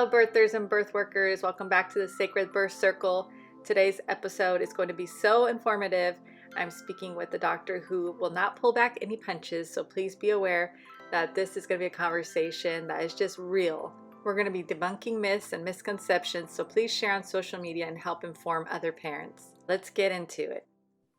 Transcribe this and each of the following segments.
Hello, birthers and birth workers. Welcome back to the Sacred Birth Circle. Today's episode is going to be so informative. I'm speaking with a doctor who will not pull back any punches, so please be aware that this is going to be a conversation that is just real. We're going to be debunking myths and misconceptions, so please share on social media and help inform other parents. Let's get into it.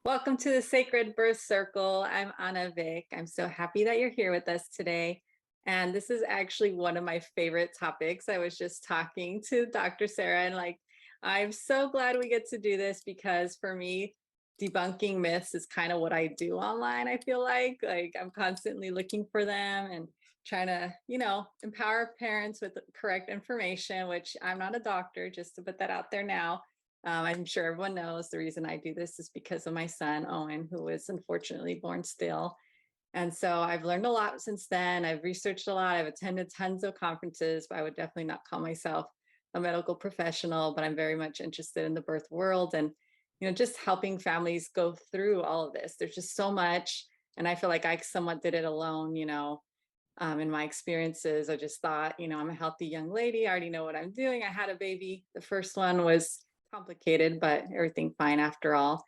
Welcome to the Sacred Birth Circle. I'm Anna Vick. I'm so happy that you're here with us today. And this is actually one of my favorite topics. I was just talking to Dr. Sarah and I'm so glad we get to do this because for me, debunking myths is kind of what I do online. I feel like I'm constantly looking for them and trying to, empower parents with the correct information, which I'm not a doctor, just to put that out there now. I'm sure everyone knows the reason I do this is because of my son, Owen, who was unfortunately born still. And so I've learned a lot since then. I've researched a lot. I've attended tons of conferences, but I would definitely not call myself a medical professional, but I'm very much interested in the birth world and, just helping families go through all of this. There's just so much. And I feel like I somewhat did it alone, in my experiences. I just thought, I'm a healthy young lady. I already know what I'm doing. I had a baby. The first one was complicated, but everything fine after all.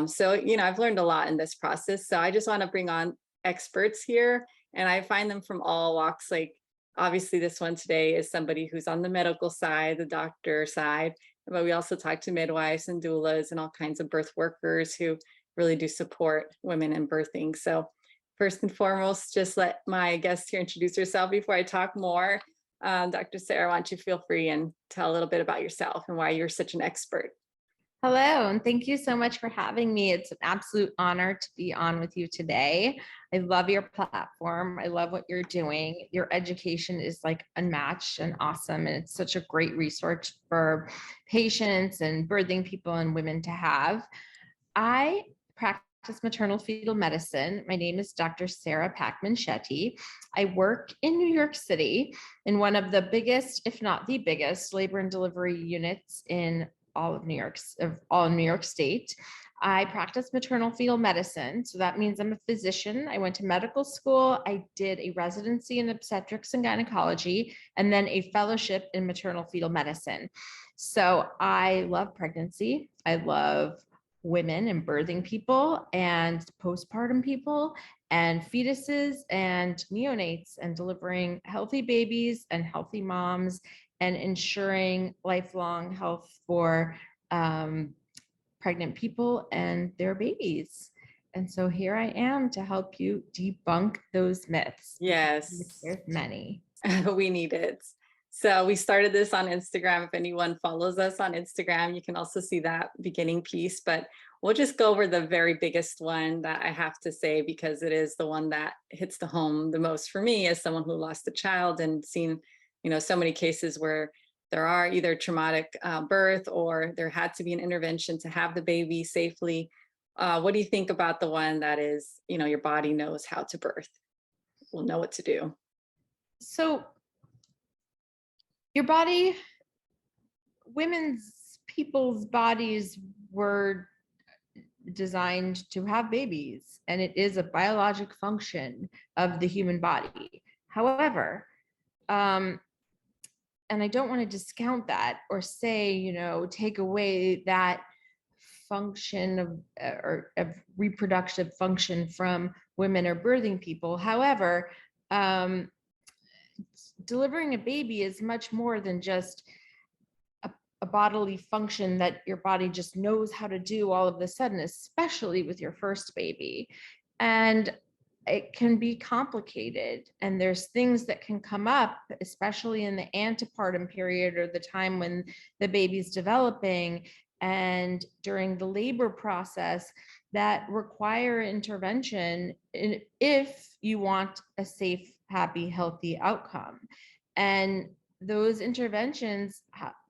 So, I've learned a lot in this process. So I just want to bring on experts here, and I find them from all walks. Like obviously this one today is somebody who's on the medical side, the doctor side, but we also talk to midwives and doulas and all kinds of birth workers who really do support women in birthing. So first and foremost, just let my guest here introduce herself before I talk more. Dr. Sarah, why don't you feel free and tell a little bit about yourself and why you're such an expert? Hello, and thank you so much for having me. It's an absolute honor to be on with you today. I love your platform. I love what you're doing. Your education is like unmatched and awesome, and it's such a great resource for patients and birthing people and women to have. I practice maternal fetal medicine. My name is Dr. Sarah Pachtman Shetty. I work in New York City in one of the biggest, if not the biggest, labor and delivery units in all of New York State. I practice maternal fetal medicine. So that means I'm a physician. I went to medical school. I did a residency in obstetrics and gynecology, and then a fellowship in maternal fetal medicine. So I love pregnancy. I love women and birthing people and postpartum people and fetuses and neonates and delivering healthy babies and healthy moms and ensuring lifelong health for pregnant people and their babies. And so here I am to help you debunk those myths. Yes. There's many. We need it. So we started this on Instagram. If anyone follows us on Instagram, you can also see that beginning piece, but we'll just go over the very biggest one that I have to say, because it is the one that hits the home the most for me as someone who lost a child and seen so many cases where there are either traumatic birth or there had to be an intervention to have the baby safely. What do you think about the one that is, your body knows how to birth, will know what to do? So your body, people's bodies were designed to have babies, and it is a biologic function of the human body. However, and I don't want to discount that or say, take away that function of reproductive function from women or birthing people. However, delivering a baby is much more than just a bodily function that your body just knows how to do all of a sudden, especially with your first baby. And it can be complicated, and there's things that can come up, especially in the antepartum period or the time when the baby's developing and during the labor process, that require intervention if you want a safe, happy, healthy outcome. And those interventions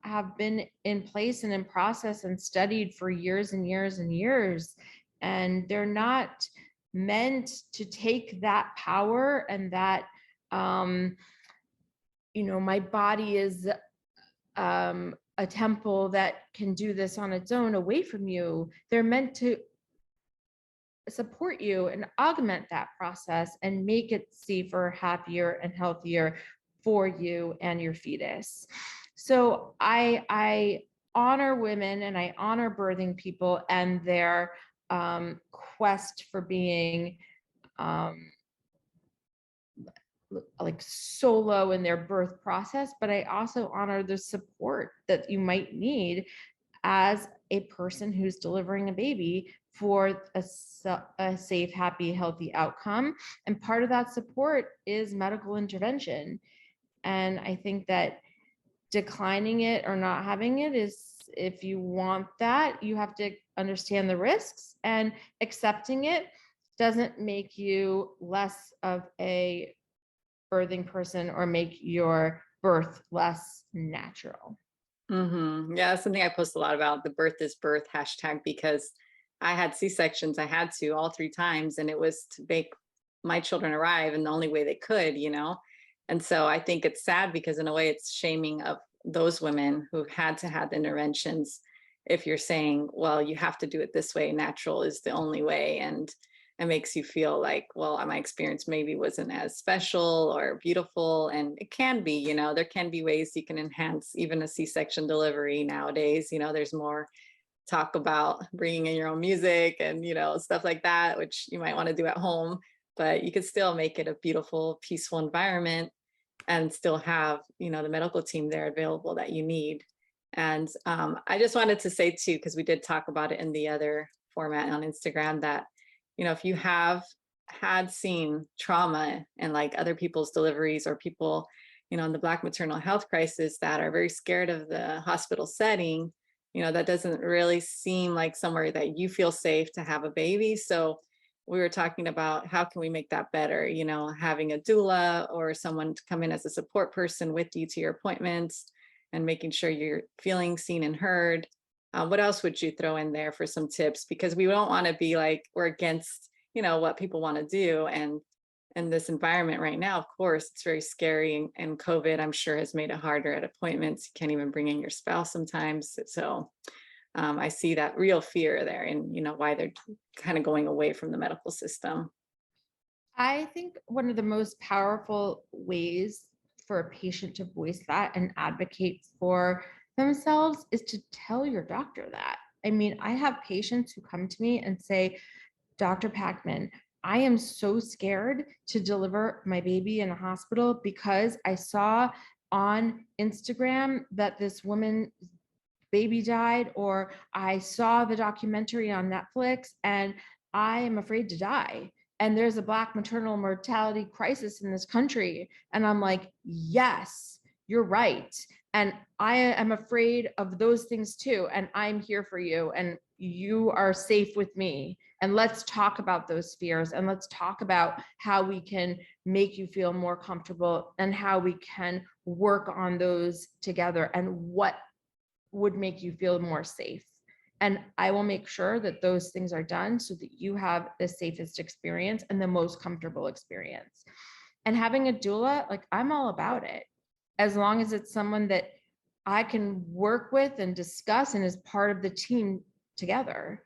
have been in place and in process and studied for years and years and years, and they're not meant to take that power and that my body is a temple that can do this on its own away from you. They're meant to support you and augment that process and make it safer, happier, and healthier for you and your fetus. So I honor women and I honor birthing people and their quest for being like solo in their birth process, but I also honor the support that you might need as a person who's delivering a baby for a safe, happy, healthy outcome. And part of that support is medical intervention. And I think that declining it or not having it is, if you want that, you have to understand the risks, and accepting it doesn't make you less of a birthing person or make your birth less natural. Yeah, that's something I post a lot about, the birth is birth hashtag, because I had C-sections. I had to all 3 times, and it was to make my children arrive in the only way they could, And so I think it's sad because in a way it's shaming of those women who had to have the interventions. If you're saying, well, you have to do it this way, natural is the only way. And it makes you feel like, well, my experience maybe wasn't as special or beautiful. And it can be, there can be ways you can enhance even a C-section delivery nowadays. There's more talk about bringing in your own music and, stuff like that, which you might want to do at home, but you could still make it a beautiful, peaceful environment and still have, the medical team there available that you need. And I just wanted to say too, because we did talk about it in the other format on Instagram, that if you have had seen trauma and like other people's deliveries, or people, in the Black maternal health crisis that are very scared of the hospital setting, that doesn't really seem like somewhere that you feel safe to have a baby. So we were talking about how can we make that better, having a doula or someone to come in as a support person with you to your appointments and making sure you're feeling seen and heard. What else would you throw in there for some tips? Because we don't want to be like, we're against, what people want to do. And in this environment right now, of course, it's very scary. And COVID, I'm sure, has made it harder at appointments. You can't even bring in your spouse sometimes. So I see that real fear there, and, why they're kind of going away from the medical system. I think one of the most powerful ways for a patient to voice that and advocate for themselves is to tell your doctor that. I mean, I have patients who come to me and say, Dr. Pachtman, I am so scared to deliver my baby in a hospital because I saw on Instagram that this woman baby died, or I saw the documentary on Netflix and I am afraid to die. And there's a Black maternal mortality crisis in this country. And I'm like, yes, you're right. And I am afraid of those things too. And I'm here for you. And you are safe with me. And let's talk about those fears. And let's talk about how we can make you feel more comfortable and how we can work on those together and what would make you feel more safe. And I will make sure that those things are done so that you have the safest experience and the most comfortable experience. And having a doula, like, I'm all about it, as long as it's someone that I can work with and discuss and is part of the team together.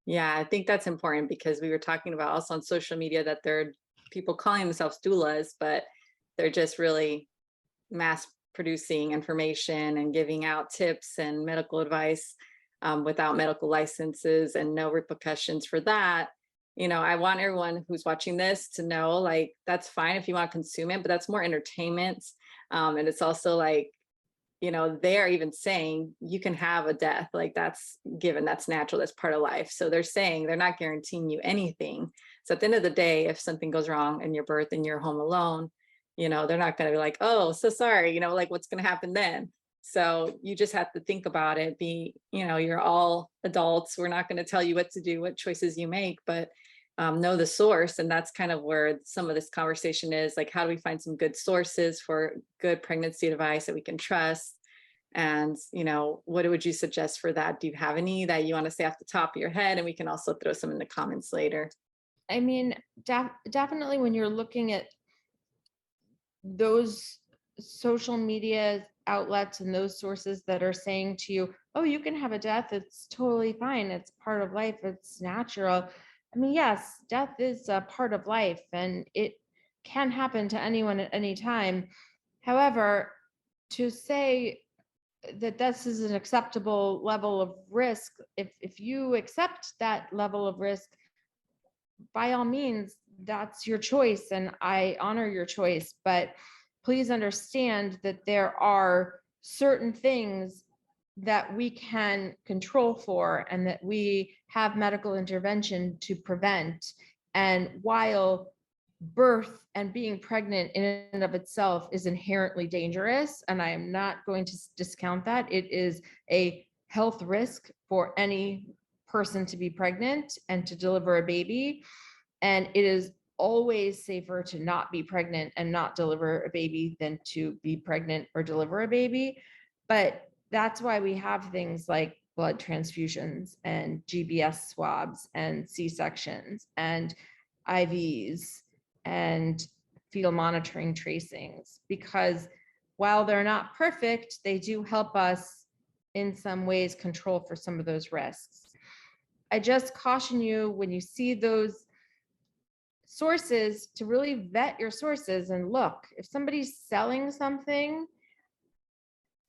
Yeah, I think that's important, because we were talking about also on social media that there are people calling themselves doulas, but they're just really mass producing information and giving out tips and medical advice without medical licenses and no repercussions for that. I want everyone who's watching this to know, like, that's fine if you want to consume it, but that's more entertainment. And it's also like, they're even saying you can have a death, like that's given, that's natural, that's part of life. So they're saying they're not guaranteeing you anything. So at the end of the day, if something goes wrong in your birth and you're home alone, they're not going to be like, oh, so sorry, like what's going to happen then? So you just have to think about it. You're all adults. We're not going to tell you what to do, what choices you make, but know the source. And that's kind of where some of this conversation is, like, how do we find some good sources for good pregnancy advice that we can trust? And, what would you suggest for that? Do you have any that you want to say off the top of your head? And we can also throw some in the comments later. I mean, definitely when you're looking at those social media outlets and those sources that are saying to you, oh, you can have a death, it's totally fine, it's part of life, it's natural. I mean, yes, death is a part of life, and it can happen to anyone at any time. However, to say that this is an acceptable level of risk, if you accept that level of risk, by all means, that's your choice, and I honor your choice. But please understand that there are certain things that we can control for and that we have medical intervention to prevent. And while birth and being pregnant in and of itself is inherently dangerous, and I am not going to discount that, it is a health risk for any person to be pregnant and to deliver a baby. And it is always safer to not be pregnant and not deliver a baby than to be pregnant or deliver a baby. But that's why we have things like blood transfusions and GBS swabs and C-sections and IVs and fetal monitoring tracings, because while they're not perfect, they do help us in some ways control for some of those risks. I just caution you, when you see those sources, to really vet your sources and look. If somebody's selling something,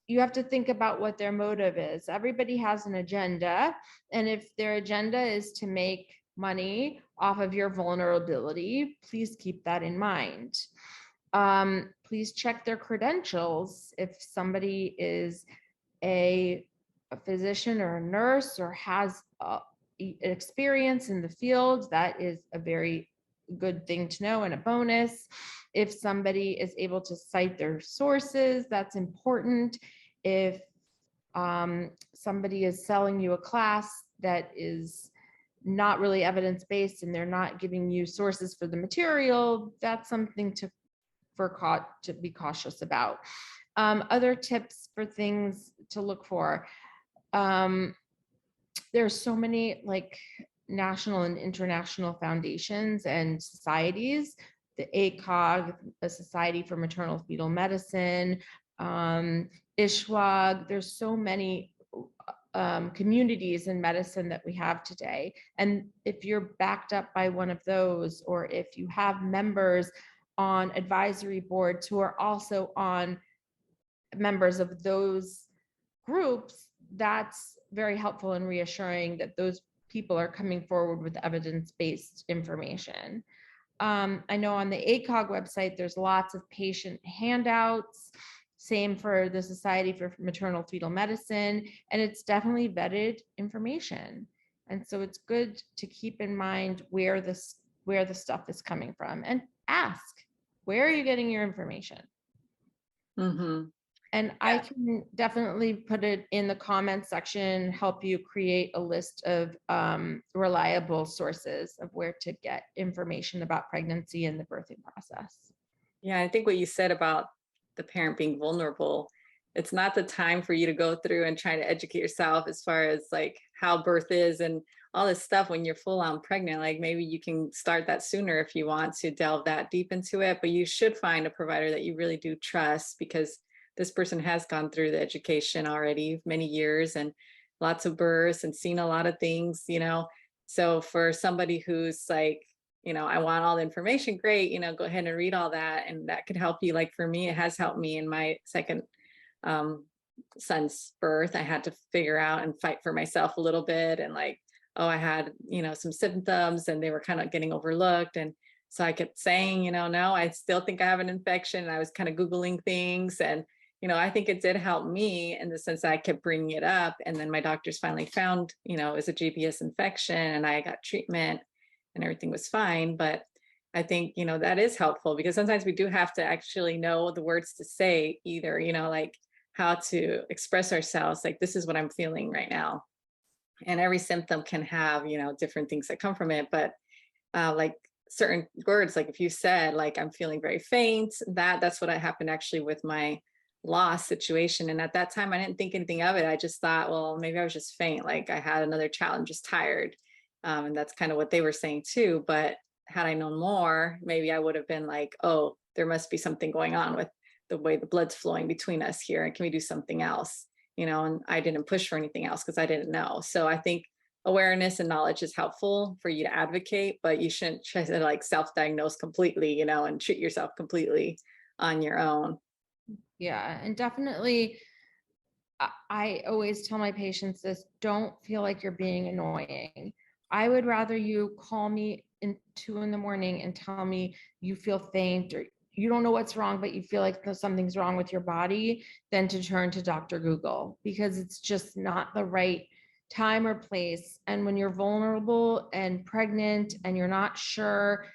you have to think about what their motive is. Everybody has an agenda, and if their agenda is to make money off of your vulnerability, please keep that in mind. Please check their credentials. If somebody is a physician or a nurse or has experience in the field, that is a very good thing to know and a bonus. If somebody is able to cite their sources, that's important. If somebody is selling you a class that is not really evidence-based and they're not giving you sources for the material, that's something to be cautious about. Other tips for things to look for. There's so many like national and international foundations and societies, the ACOG, the Society for Maternal Fetal Medicine, ISHWAG. There's so many communities in medicine that we have today. And if you're backed up by one of those, or if you have members on advisory boards who are also on members of those groups, that's very helpful and reassuring that those people are coming forward with evidence-based information. I know on the ACOG website, there's lots of patient handouts, same for the Society for Maternal Fetal Medicine, and it's definitely vetted information. And so it's good to keep in mind where the stuff is coming from, and ask, where are you getting your information? Mm-hmm. And I can definitely put it in the comments section, help you create a list of reliable sources of where to get information about pregnancy and the birthing process. Yeah, I think what you said about the parent being vulnerable, it's not the time for you to go through and try to educate yourself as far as like how birth is and all this stuff when you're full on pregnant. Like maybe you can start that sooner if you want to delve that deep into it, but you should find a provider that you really do trust, because this person has gone through the education already many years and lots of births and seen a lot of things, you know. So for somebody who's like, you know, I want all the information, great, you know, go ahead and read all that, and that could help you. Like for me, it has helped me in my second son's birth. I had to figure out and fight for myself a little bit, and like, oh, I had, you know, some symptoms and they were kind of getting overlooked, and so I kept saying, you know, no, I still think I have an infection, and I was kind of Googling things. And you know, I think it did help me in the sense that I kept bringing it up. And then my doctors finally found, you know, it was a GBS infection, and I got treatment and everything was fine. But I think, you know, that is helpful, because sometimes we do have to actually know the words to say, either, you know, like how to express ourselves, like, this is what I'm feeling right now. And every symptom can have, you know, different things that come from it. But like certain words, like if you said, like, I'm feeling very faint, that's what happened actually with my loss situation. And at that time, I didn't think anything of it. I just thought, well, maybe I was just faint. Like I had another challenge, just tired. And that's kind of what they were saying too. But had I known more, maybe I would have been like, oh, there must be something going on with the way the blood's flowing between us here. And can we do something else? You know, and I didn't push for anything else because I didn't know. So I think awareness and knowledge is helpful for you to advocate, but you shouldn't try to like self-diagnose completely, and treat yourself completely on your own. Yeah, and definitely I always tell my patients this: don't feel like you're being annoying. I would rather you call me in 2 a.m. and tell me you feel faint or you don't know what's wrong, but you feel like something's wrong with your body, than to turn to Dr. Google, because it's just not the right time or place. And when you're vulnerable and pregnant and you're not sure,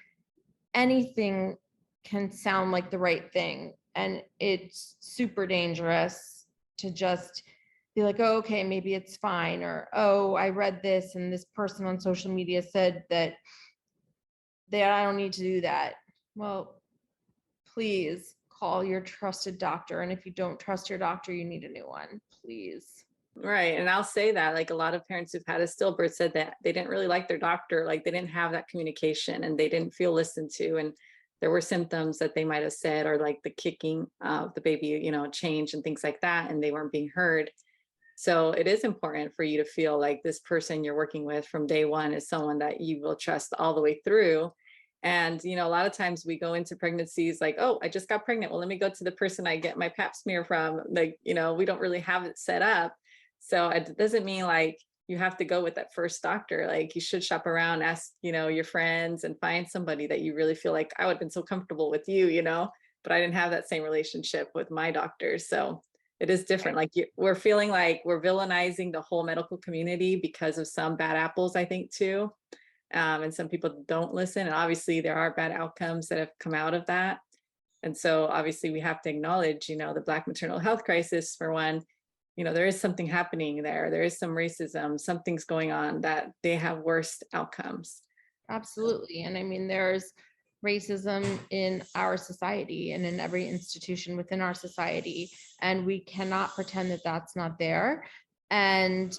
anything can sound like the right thing. And it's super dangerous to just be like, oh, okay, maybe it's fine. Or, oh, I read this and this person on social media said that I don't need to do that. Well, please call your trusted doctor. And if you don't trust your doctor, you need a new one, please. Right. And I'll say that like a lot of parents who've had a stillbirth said that they didn't really like their doctor, like they didn't have that communication and they didn't feel listened to. And there were symptoms that they might have said, or like the kicking of the baby, change and things like that, and they weren't being heard. So it is important for you to feel like this person you're working with from day one is someone that you will trust all the way through. And, a lot of times we go into pregnancies like, oh, I just got pregnant. Well, let me go to the person I get my pap smear from. Like, we don't really have it set up. So it doesn't mean like you have to go with that first doctor. Like you should shop around, ask, your friends, and find somebody that you really feel like, I would have been so comfortable with you, but I didn't have that same relationship with my doctor. So it is different. Like we're feeling like we're villainizing the whole medical community because of some bad apples, I think, too. And some people don't listen. And obviously there are bad outcomes that have come out of that. And so obviously we have to acknowledge, the Black maternal health crisis for one. There is something happening there. There is some racism, something's going on that they have worse outcomes. Absolutely. And I mean, there's racism in our society and in every institution within our society. And we cannot pretend that that's not there. And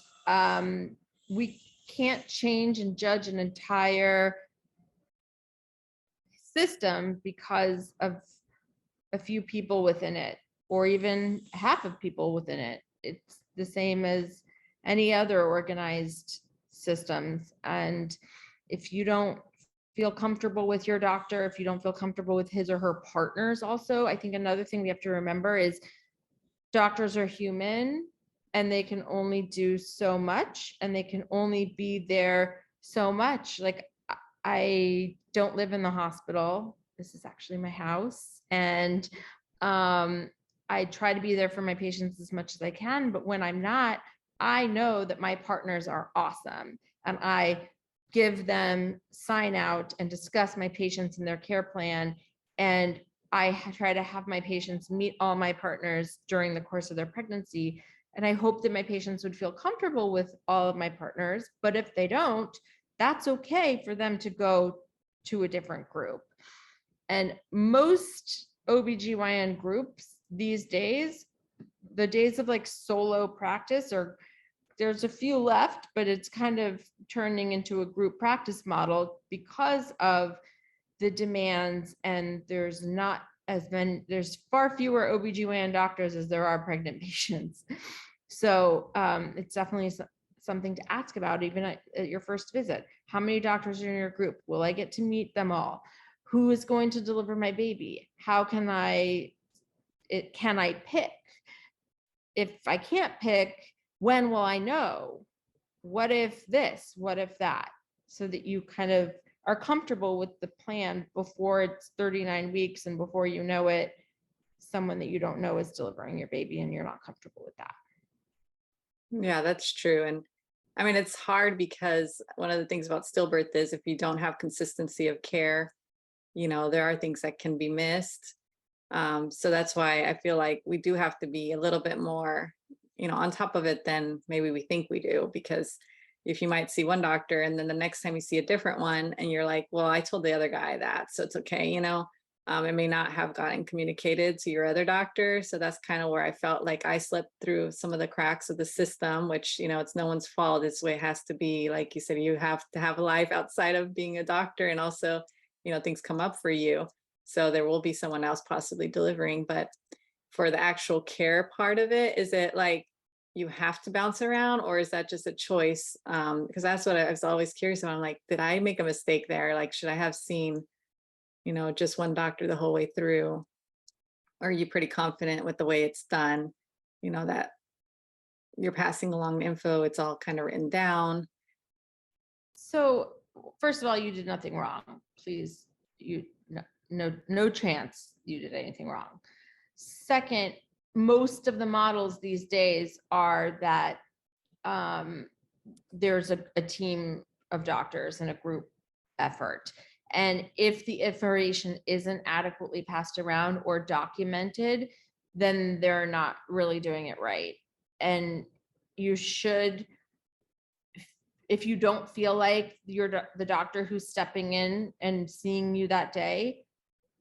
we can't change and judge an entire system because of a few people within it, or even half of people within it. It's the same as any other organized systems. And if you don't feel comfortable with your doctor, if you don't feel comfortable with his or her partners, also, I think another thing we have to remember is doctors are human and they can only do so much and they can only be there so much. Like, I don't live in the hospital. This is actually my house. And I try to be there for my patients as much as I can. But when I'm not, I know that my partners are awesome. And I give them sign out and discuss my patients and their care plan. And I try to have my patients meet all my partners during the course of their pregnancy. And I hope that my patients would feel comfortable with all of my partners. But if they don't, that's okay for them to go to a different group. And most OBGYN groups these days, the days of like solo practice, or there's a few left, but it's kind of turning into a group practice model because of the demands. And there's far fewer OBGYN doctors as there are pregnant patients. So it's definitely something to ask about even at your first visit. How many doctors are in your group? Will I get to meet them all? Who is going to deliver my baby? How can I pick? If I can't pick, when will I know? What if this? What if that? So that you kind of are comfortable with the plan before it's 39 weeks and before you know it, someone that you don't know is delivering your baby and you're not comfortable with that. Yeah, that's true. And I mean, it's hard because one of the things about stillbirth is if you don't have consistency of care, there are things that can be missed. So that's why I feel like we do have to be a little bit more, on top of it than maybe we think we do. Because if you might see one doctor and then the next time you see a different one and you're like, well, I told the other guy that, so it's okay, it may not have gotten communicated to your other doctor. So that's kind of where I felt like I slipped through some of the cracks of the system, which, it's no one's fault. This way it has to be. Like you said, you have to have a life outside of being a doctor, and also, things come up for you. So there will be someone else possibly delivering. But for the actual care part of it, is it like, you have to bounce around, or is that just a choice? Because that's what I was always curious about. I'm like, did I make a mistake there? Like, should I have seen, just one doctor the whole way through? Or are you pretty confident with the way it's done? That you're passing along the info, it's all kind of written down. So, first of all, you did nothing wrong. Please, no chance you did anything wrong. Second, most of the models these days are that there's a team of doctors and a group effort. And if the information isn't adequately passed around or documented, then they're not really doing it right. And you should, if you don't feel like the doctor who's stepping in and seeing you that day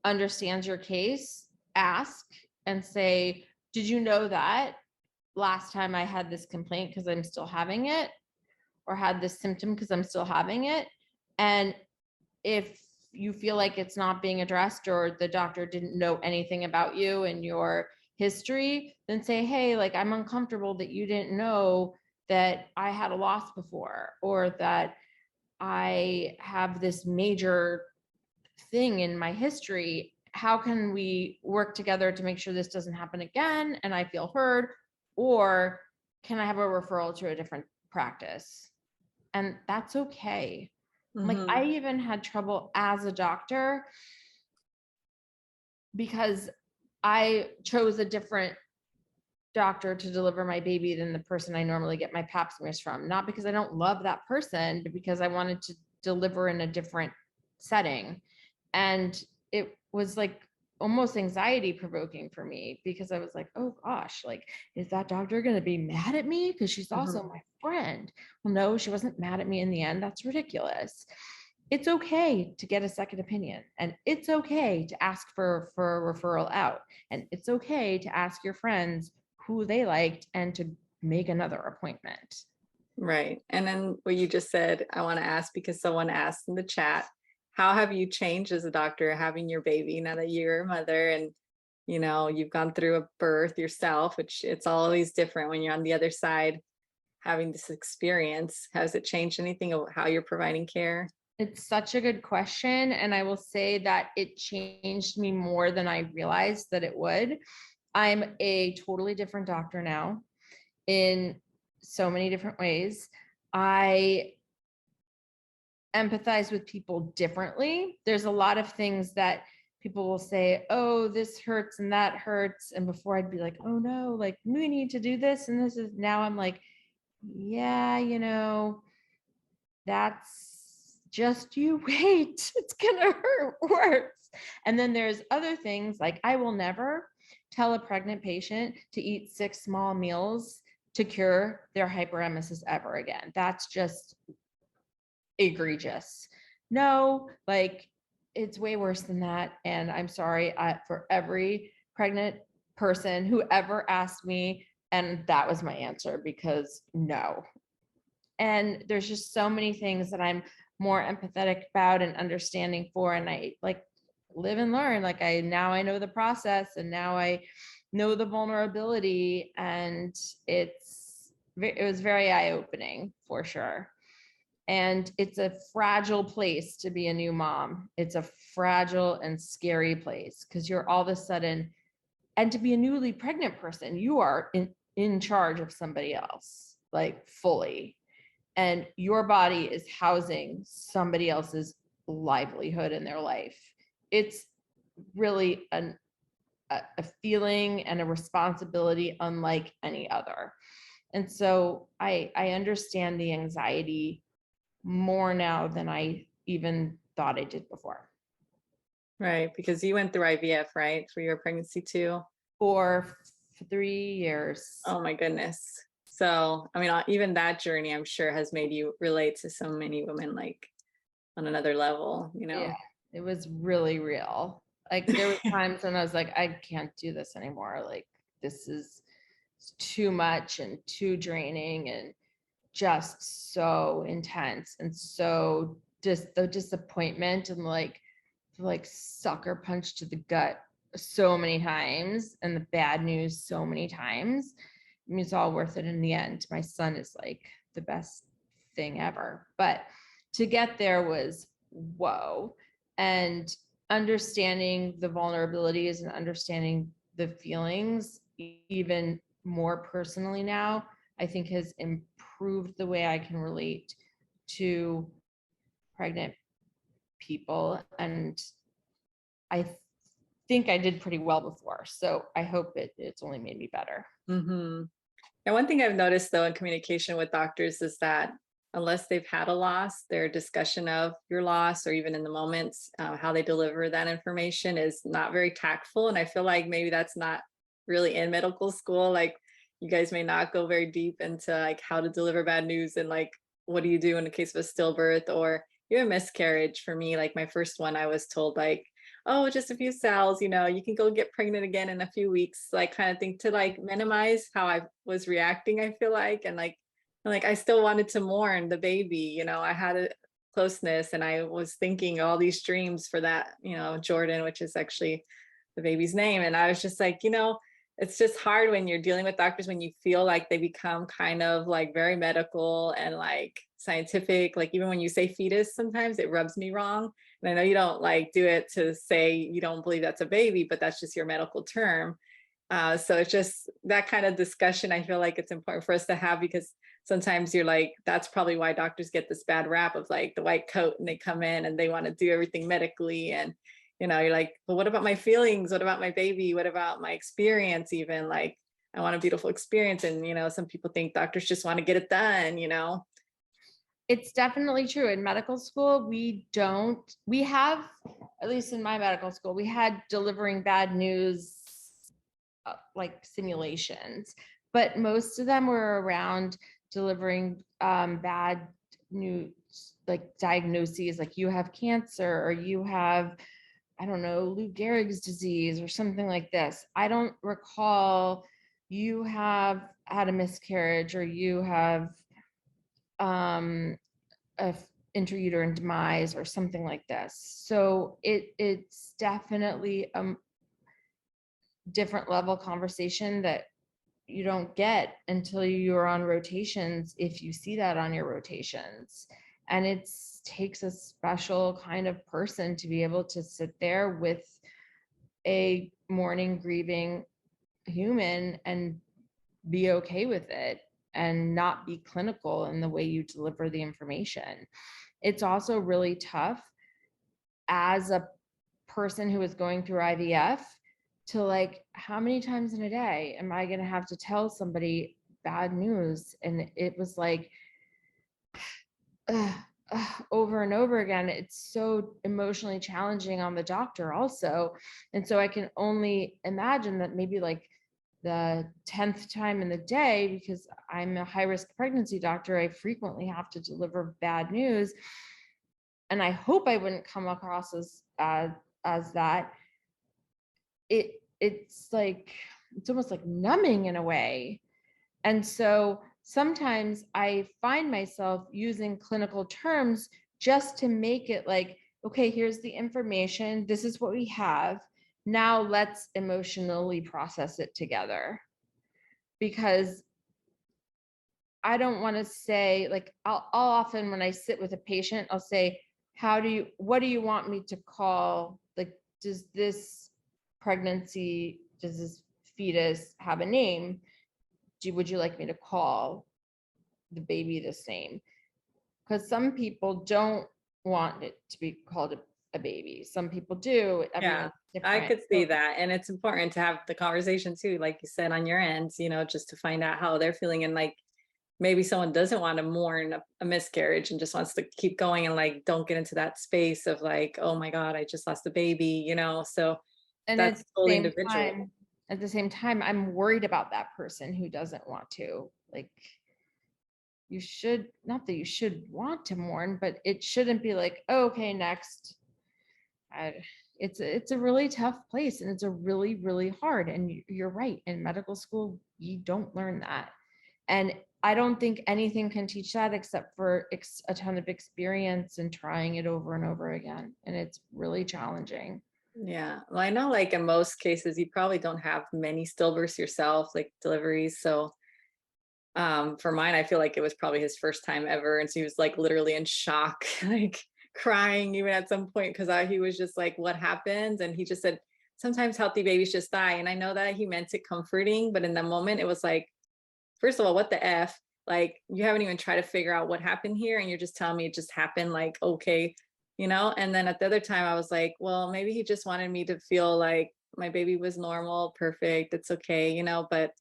understands your case, ask and say, did you know that last time I had this complaint because I'm still having it, or had this symptom because I'm still having it? And if you feel like it's not being addressed, or the doctor didn't know anything about you and your history, then say, hey, like, I'm uncomfortable that you didn't know that I had a loss before, or that I have this major thing in my history. How can we work together to make sure this doesn't happen again and I feel heard? Or can I have a referral to a different practice? And that's okay. Like, I even had trouble as a doctor because I chose a different doctor to deliver my baby than the person I normally get my pap smears from. Not because I don't love that person, but because I wanted to deliver in a different setting. And it was like almost anxiety provoking for me, because I was like, oh gosh, like, is that doctor going to be mad at me? Because she's also my friend. Well, no, she wasn't mad at me in the end. That's ridiculous. It's okay to get a second opinion, and it's okay to ask for a referral out, and it's okay to ask your friends who they liked and to make another appointment. Right. And then what you just said, I want to ask, because someone asked in the chat, how have you changed as a doctor having your baby now that you're a mother, and you've gone through a birth yourself, which it's always different when you're on the other side having this experience. Has it changed anything of how you're providing care? It's such a good question. And I will say that it changed me more than I realized that it would. I'm a totally different doctor now in so many different ways. I empathize with people differently. There's a lot of things that people will say, oh, this hurts and that hurts. And before I'd be like, oh no, like, we need to do this. And this is, now I'm like, yeah, that's just, you wait, it's gonna hurt worse. And then there's other things, like, I will never tell a pregnant patient to eat 6 small meals to cure their hyperemesis ever again. That's just egregious. No, like, it's way worse than that. And I'm sorry for every pregnant person who ever asked me, and that was my answer, because no. And there's just so many things that I'm more empathetic about and understanding for, and I like live and learn. Like, I know the process, and now I know the vulnerability, and it was very eye-opening for sure. And it's a fragile place to be a new mom. It's a fragile and scary place, because you're all of a sudden, and to be a newly pregnant person, you are in charge of somebody else, like, fully. And your body is housing somebody else's livelihood in their life. It's really a feeling and a responsibility unlike any other. And so I understand the anxiety more now than I even thought I did before. Right, because you went through IVF, right, for your pregnancy too? For 3 years. Oh my goodness. So, I mean, even that journey, I'm sure, has made you relate to so many women, like, on another level, Yeah, it was really real. Like, there were times when I was like, I can't do this anymore. Like, this is too much and too draining and just so intense, and so just the disappointment and like sucker punch to the gut so many times, and the bad news so many times. mean, it's all worth it in the end. My son is like the best thing ever. But to get there was whoa. And understanding the vulnerabilities and understanding the feelings even more personally now, I think has improved the way I can relate to pregnant people. And I think I did pretty well before. So I hope it's only made me better. Mm-hmm. And one thing I've noticed though in communication with doctors is that unless they've had a loss, their discussion of your loss or even in the moments, how they deliver that information is not very tactful. And I feel like maybe that's not really in medical school. Like you guys may not go very deep into like how to deliver bad news and like what do you do in the case of a stillbirth or even miscarriage. For me, like my first one, I was told like, oh, just a few cells, you can go get pregnant again in a few weeks, like kind of thing to like minimize how I was reacting, I feel like. And like I still wanted to mourn the baby, I had a closeness and I was thinking all these dreams for that, Jordan, which is actually the baby's name. And I was just like, it's just hard when you're dealing with doctors when you feel like they become kind of like very medical and like scientific. Like even when you say fetus, sometimes it rubs me wrong. And I know you don't like do it to say you don't believe that's a baby, but that's just your medical term. So it's just that kind of discussion. I feel like it's important for us to have because sometimes you're like, that's probably why doctors get this bad rap of like the white coat and they come in and they want to do everything medically. And, you're like, well, what about my feelings? What about my baby? What about my experience? Even like, I want a beautiful experience. And, some people think doctors just want to get it done, It's definitely true. In medical school, we have, at least in my medical school, we had delivering bad news like simulations, but most of them were around delivering bad news, like diagnoses, like you have cancer or you have, I don't know, Lou Gehrig's disease or something like this. I don't recall you have had a miscarriage or you have a intrauterine demise or something like this. So it's definitely a different level conversation that you don't get until you're on rotations, if you see that on your rotations. And it takes a special kind of person to be able to sit there with a mourning, grieving human and be okay with it and not be clinical in the way you deliver the information. It's also really tough as a person who is going through IVF to like, how many times in a day am I going to have to tell somebody bad news? And it was like, over and over again. It's so emotionally challenging on the doctor also. And so I can only imagine that maybe like the 10th time in the day, because I'm a high risk pregnancy doctor, I frequently have to deliver bad news. And I hope I wouldn't come across as that. It's almost like numbing in a way. And so sometimes I find myself using clinical terms just to make it like, okay, here's the information. This is what we have. Now let's emotionally process it together. Because I don't want to say, like, I'll often, when I sit with a patient, I'll say, what do you want me to call? Like, does this fetus have a name? Would you like me to call the baby this name? Because some people don't want it to be called a baby. Some people do. Yeah, I could see that. And it's important to have the conversation too, like you said, on your end, just to find out how they're feeling. And like, maybe someone doesn't want to mourn a miscarriage and just wants to keep going and like, don't get into that space of like, oh my God, I just lost a baby, so and that's totally individual. At the same time, I'm worried about that person who doesn't want to. Like, you should, not that you should want to mourn, but it shouldn't be like, oh, okay, next. It's a really tough place, and it's a really, really hard. And you're right. In medical school, you don't learn that. And I don't think anything can teach that except for a ton of experience and trying it over and over again. And it's really challenging. Yeah. Well, I know like in most cases, you probably don't have many stillbirths yourself, like deliveries. So For mine, I feel like it was probably his first time ever, and so he was like literally in shock, like crying even at some point because he was just like, "What happened?" And he just said, "Sometimes healthy babies just die." And I know that he meant it comforting, but in the moment, it was like, first of all, what the f? Like you haven't even tried to figure out what happened here, and you're just telling me it just happened. Like okay, you know. And then at the other time, I was like, well, maybe he just wanted me to feel like my baby was normal, perfect, it's okay, you know. But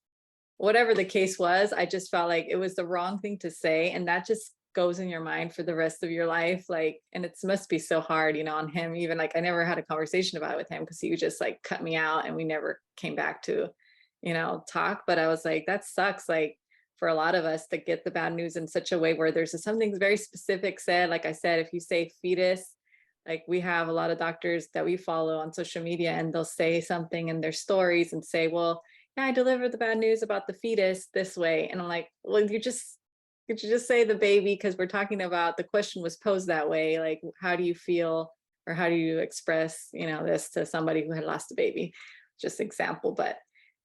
whatever the case was, I just felt like it was the wrong thing to say. And that just goes in your mind for the rest of your life. Like, and it must be so hard, you know, on him. Even like I never had a conversation about it with him because he would just like cut me out and we never came back to, you know, talk. But I was like, that sucks. Like for a lot of us to get the bad news in such a way where there's something very specific said. Like I said, if you say fetus, like we have a lot of doctors that we follow on social media and they'll say something in their stories and say, well, yeah, I delivered the bad news about the fetus this way. And I'm like, well, could you just say the baby? Because we're talking about the question was posed that way. Like, how do you feel or how do you express, you know, this to somebody who had lost a baby? Just example. But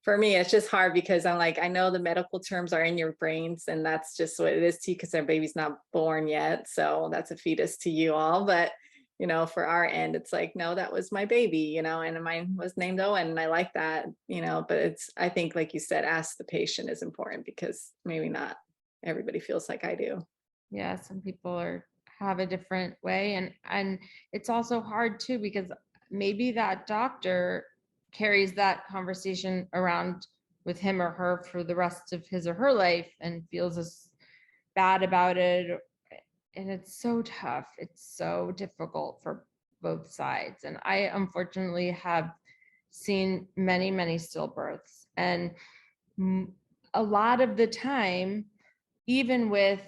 for me, it's just hard because I'm like, I know the medical terms are in your brains and that's just what it is to you because their baby's not born yet. So that's a fetus to you all. But you know, for our end, it's like, no, that was my baby, you know, and mine was named Owen. And I like that, you know, but it's, I think, like you said, ask the patient is important because maybe not everybody feels like I do. Yeah, some people have a different way, and it's also hard too because maybe that doctor carries that conversation around with him or her for the rest of his or her life and feels as bad about it. And it's so tough. It's so difficult for both sides. And I unfortunately have seen many, many stillbirths. And a lot of the time, even with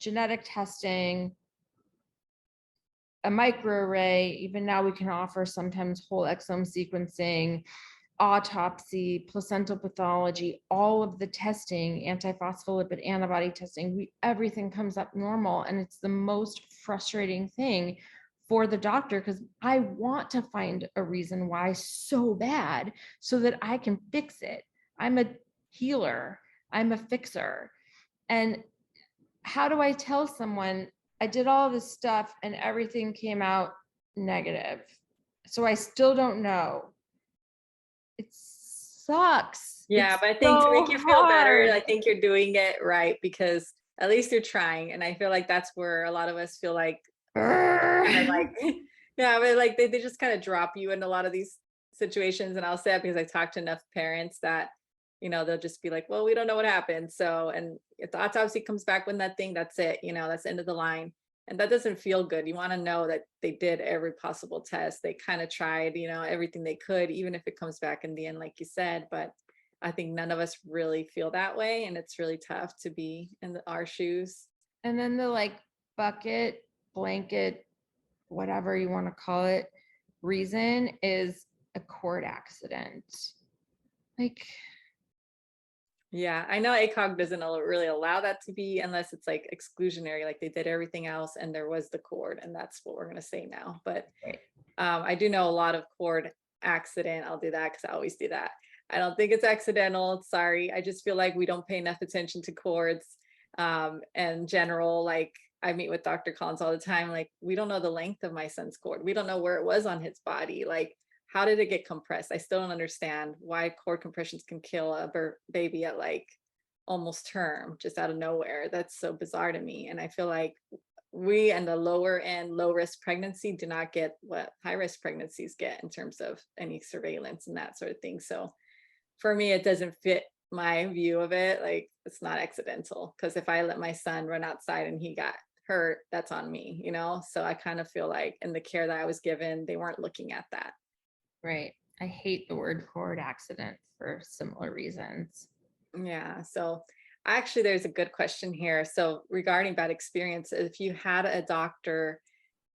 genetic testing, a microarray, even now we can offer sometimes whole exome sequencing, autopsy, placental pathology, all of the testing, antiphospholipid antibody testing, everything comes up normal. And it's the most frustrating thing for the doctor because I want to find a reason why so bad so that I can fix it. I'm a healer, I'm a fixer. And how do I tell someone I did all this stuff and everything came out negative? So I still don't know. It sucks. Yeah, It's but I think to so make you feel better, hard. I think you're doing it right because at least you're trying. And I feel like that's where a lot of us feel like kind of like, yeah, but like they just kind of drop you in a lot of these situations. And I'll say it because I talked to enough parents that, you know, they'll just be like, well, we don't know what happened. So, and if the autopsy comes back with nothing, that's it, you know, that's the end of the line. And that doesn't feel good. You want to know that they did every possible test. They kind of tried, you know, everything they could, even if it comes back in the end, like you said. But I think none of us really feel that way. And it's really tough to be in our shoes. And then the like bucket, blanket, whatever you want to call it, reason is a cord accident. Like, Yeah, I know ACOG doesn't really allow that to be unless it's like exclusionary, like they did everything else and there was the cord, and that's what we're going to say now. But right. I do know a lot of cord accident. I'll do that because I always do that. I don't think it's accidental. Sorry. I just feel like we don't pay enough attention to cords. And general, like I meet with Dr. Collins all the time. Like, we don't know the length of my son's cord. We don't know where it was on his body. Like, how did it get compressed? I still don't understand why cord compressions can kill a baby at like almost term, just out of nowhere. That's so bizarre to me. And I feel like we and the lower end low risk pregnancy do not get what high risk pregnancies get in terms of any surveillance and that sort of thing. So for me, it doesn't fit my view of it. Like, it's not accidental because if I let my son run outside and he got hurt, that's on me, you know? So I kind of feel like in the care that I was given, they weren't looking at that. Right. I hate the word cord accident for similar reasons. Yeah. So actually, there's a good question here. So regarding bad experience, if you had a doctor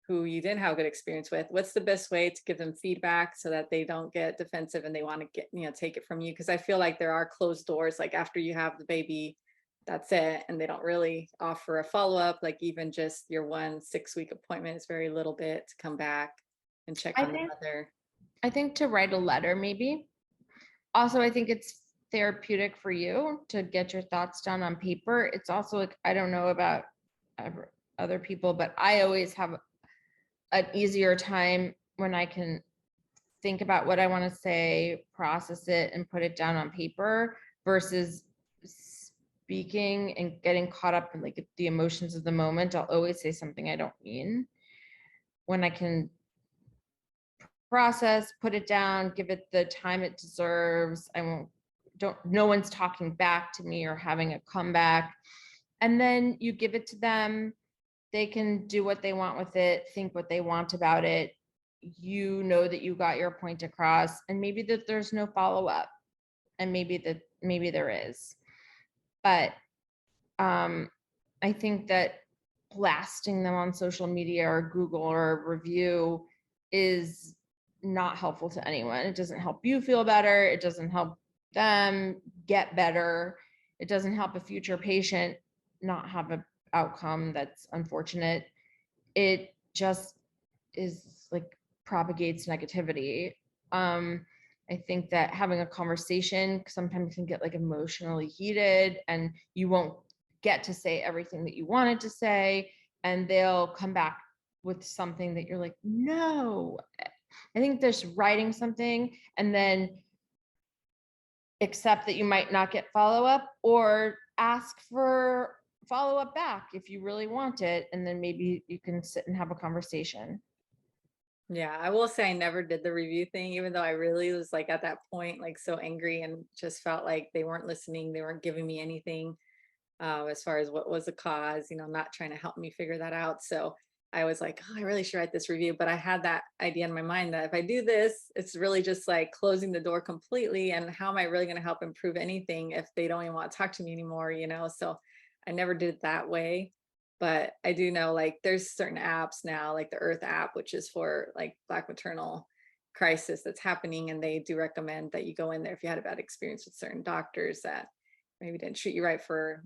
who you didn't have a good experience with, what's the best way to give them feedback so that they don't get defensive and they want to get, you know, take it from you? Because I feel like there are closed doors, like after you have the baby, that's it. And they don't really offer a follow-up, like even just your 1 6-week appointment is very little bit to come back and check I on the think mother. I think to write a letter maybe. Also, I think it's therapeutic for you to get your thoughts down on paper. It's also like, I don't know about other people, but I always have an easier time when I can think about what I want to say, process it, and put it down on paper versus speaking and getting caught up in like the emotions of the moment. I'll always say something I don't mean. When I can process, put it down, give it the time it deserves, no one's talking back to me or having a comeback. And then you give it to them. They can do what they want with it, think what they want about it. You know that you got your point across, and maybe that there's no follow-up, and maybe there is. But I think that blasting them on social media or Google or review is not helpful to anyone. It doesn't help you feel better. It doesn't help them get better. It doesn't help a future patient not have an outcome that's unfortunate. It just is like propagates negativity. I think that having a conversation sometimes can get like emotionally heated, and you won't get to say everything that you wanted to say, and they'll come back with something that you're like, no. I think there's writing something and then accept that you might not get follow-up, or ask for follow-up back if you really want it, and then maybe you can sit and have a conversation. Yeah, I will say I never did the review thing, even though I really was like at that point, like so angry and just felt like they weren't listening. They weren't giving me anything as far as what was the cause, not trying to help me figure that out. So I was like, oh, I really should write this review. But I had that idea in my mind that if I do this, it's really just like closing the door completely. And how am I really going to help improve anything if they don't even want to talk to me anymore, So I never did it that way. But I do know like there's certain apps now, like the Earth app, which is for like Black maternal crisis that's happening. And they do recommend that you go in there if you had a bad experience with certain doctors that maybe didn't treat you right for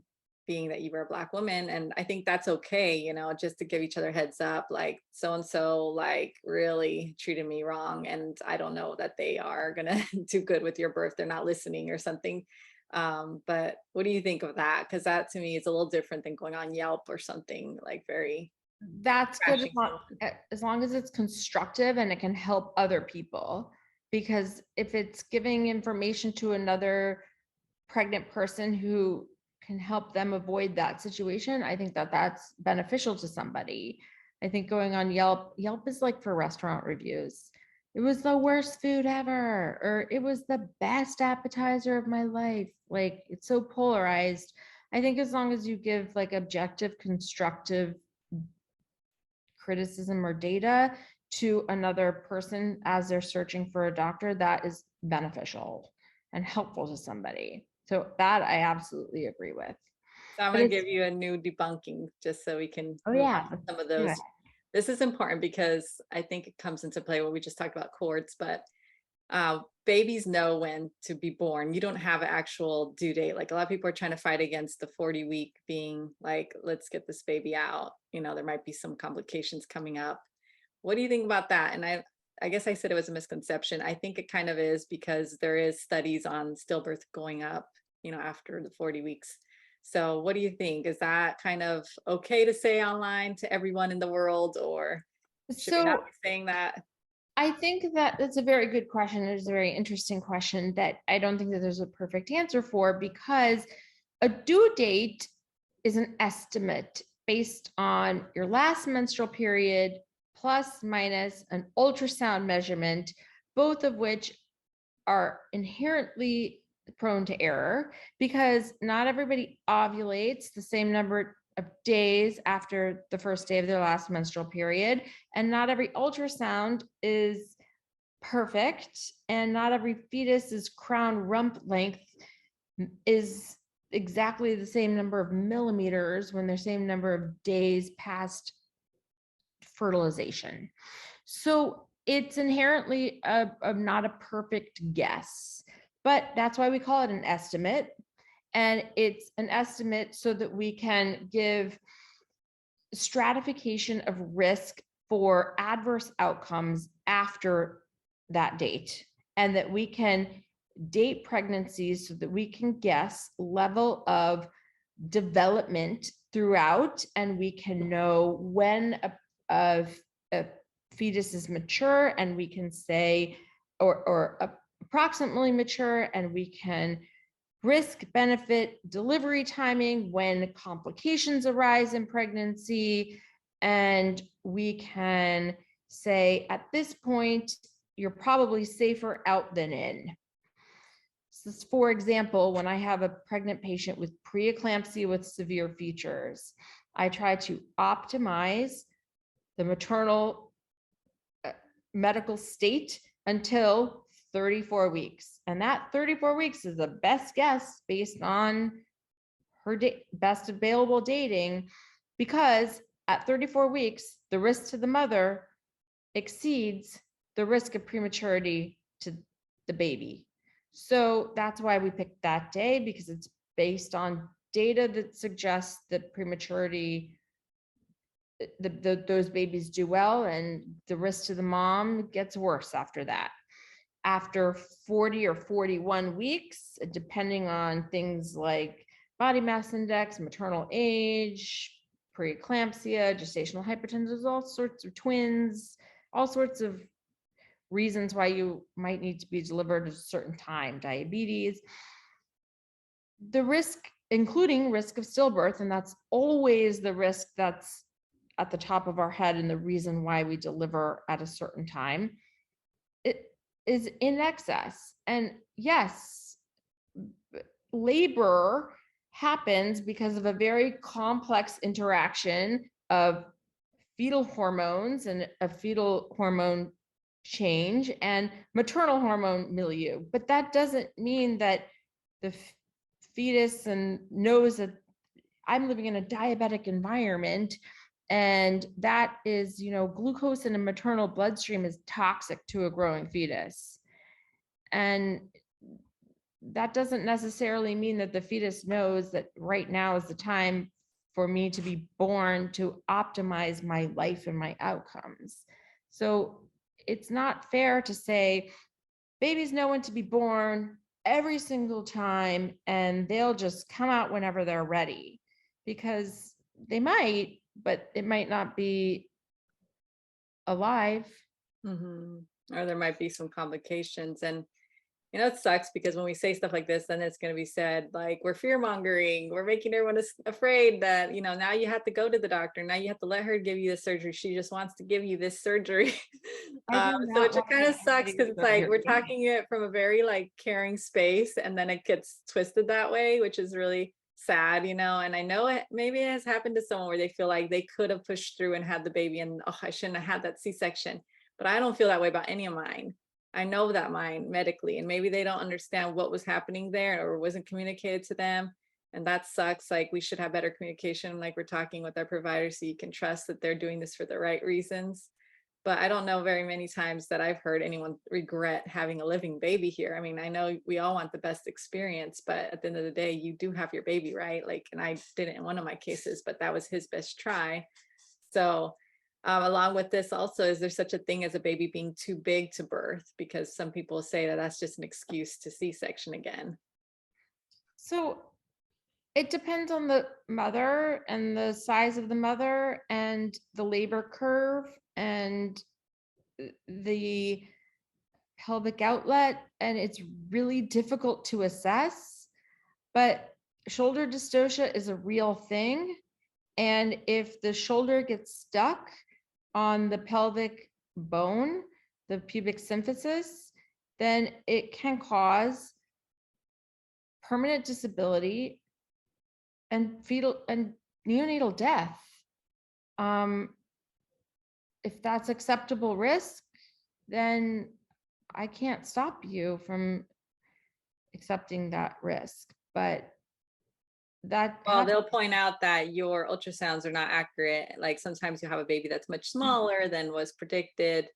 being that you were a Black woman. And I think that's okay, just to give each other heads up, like so-and-so like really treated me wrong. And I don't know that they are gonna do good with your birth. They're not listening or something. But what do you think of that? Because that to me is a little different than going on Yelp or something like very That's good trashing. as long as it's constructive and it can help other people. Because if it's giving information to another pregnant person who can help them avoid that situation, I think that that's beneficial to somebody. I think going on Yelp is like for restaurant reviews. It was the worst food ever, or it was the best appetizer of my life. Like, it's so polarized. I think as long as you give like objective, constructive criticism or data to another person as they're searching for a doctor, that is beneficial and helpful to somebody. So that I absolutely agree with. So I'm But going to it's, give you a new debunking just so we can oh move on yeah, to some of let's do those. it. This is important because I think it comes into play when we just talked about cords, but babies know when to be born. You don't have an actual due date. Like a lot of people are trying to fight against the 40-week being like, let's get this baby out. There might be some complications coming up. What do you think about that? And I guess I said it was a misconception. I think it kind of is because there is studies on stillbirth going up, after the 40 weeks. So what do you think? Is that kind of okay to say online to everyone in the world, or should we not So be saying that? I think that that's a very good question. It's a very interesting question that I don't think that there's a perfect answer for, because a due date is an estimate based on your last menstrual period plus minus an ultrasound measurement, both of which are inherently prone to error because not everybody ovulates the same number of days after the first day of their last menstrual period, and not every ultrasound is perfect, and not every fetus's crown rump length is exactly the same number of millimeters when they're same number of days past fertilization. So it's inherently not a perfect guess, but that's why we call it an estimate. And it's an estimate so that we can give stratification of risk for adverse outcomes after that date, and that we can date pregnancies so that we can guess level of development throughout, and we can know when a fetus is mature, and we can say, or approximately mature, and we can risk benefit delivery timing when complications arise in pregnancy, and we can say at this point you're probably safer out than in. So for example, when I have a pregnant patient with preeclampsia with severe features, I try to optimize the maternal medical state until 34 weeks. And that 34 weeks is the best guess based on her best available dating, because at 34 weeks, the risk to the mother exceeds the risk of prematurity to the baby. So that's why we picked that day, because it's based on data that suggests that prematurity, those babies do well, and the risk to the mom gets worse after that. After 40 or 41 weeks, depending on things like body mass index, maternal age, preeclampsia, gestational hypertension, there's all sorts of twins, all sorts of reasons why you might need to be delivered at a certain time, diabetes, the risk, including risk of stillbirth, and that's always the risk that's at the top of our head and the reason why we deliver at a certain time, it is in excess. And yes, labor happens because of a very complex interaction of fetal hormones and a fetal hormone change and maternal hormone milieu. But that doesn't mean that the fetus and knows that I'm living in a diabetic environment, and that is, glucose in a maternal bloodstream is toxic to a growing fetus. And that doesn't necessarily mean that the fetus knows that right now is the time for me to be born to optimize my life and my outcomes. So it's not fair to say babies know when to be born every single time and they'll just come out whenever they're ready, because they might, but it might not be alive. Mm-hmm. Or there might be some complications. And it sucks because when we say stuff like this, then it's going to be said like we're fear mongering, we're making everyone afraid that now you have to go to the doctor, now you have to let her give you the surgery, she just wants to give you this surgery. So it kind of sucks because it's like we're talking it from a very like caring space, and then it gets twisted that way, which is really sad. And I know maybe it has happened to someone where they feel like they could have pushed through and had the baby, and I shouldn't have had that C-section, but I don't feel that way about any of mine. I know that mine medically, and maybe they don't understand what was happening there or wasn't communicated to them. And that sucks. Like we should have better communication, like we're talking with our providers, so you can trust that they're doing this for the right reasons. But I don't know very many times that I've heard anyone regret having a living baby here. I mean, I know we all want the best experience, but at the end of the day, you do have your baby, right? Like, and I didn't in one of my cases, but that was his best try. So along with this also, is there such a thing as a baby being too big to birth? Because some people say that that's just an excuse to C-section again. So it depends on the mother and the size of the mother and the labor curve and the pelvic outlet. And it's really difficult to assess, but shoulder dystocia is a real thing. And if the shoulder gets stuck on the pelvic bone, the pubic symphysis, then it can cause permanent disability and fetal and neonatal death. If that's acceptable risk, then I can't stop you from accepting that risk. But well, they'll point out that your ultrasounds are not accurate. Like sometimes you have a baby that's much smaller than was predicted.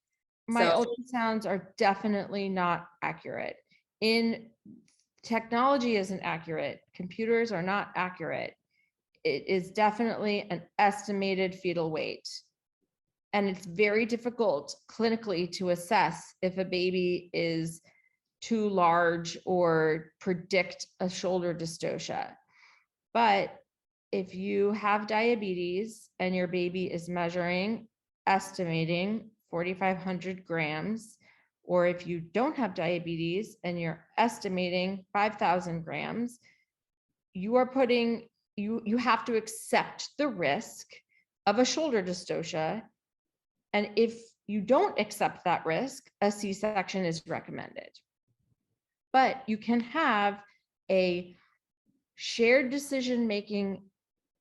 My ultrasounds are definitely not accurate. Technology isn't accurate. Computers are not accurate. It is definitely an estimated fetal weight. And it's very difficult clinically to assess if a baby is too large or predict a shoulder dystocia. But if you have diabetes and your baby is estimating 4,500 grams, or if you don't have diabetes and you're estimating 5,000 grams, you have to accept the risk of a shoulder dystocia. And if you don't accept that risk, a C-section is recommended. But you can have a shared decision-making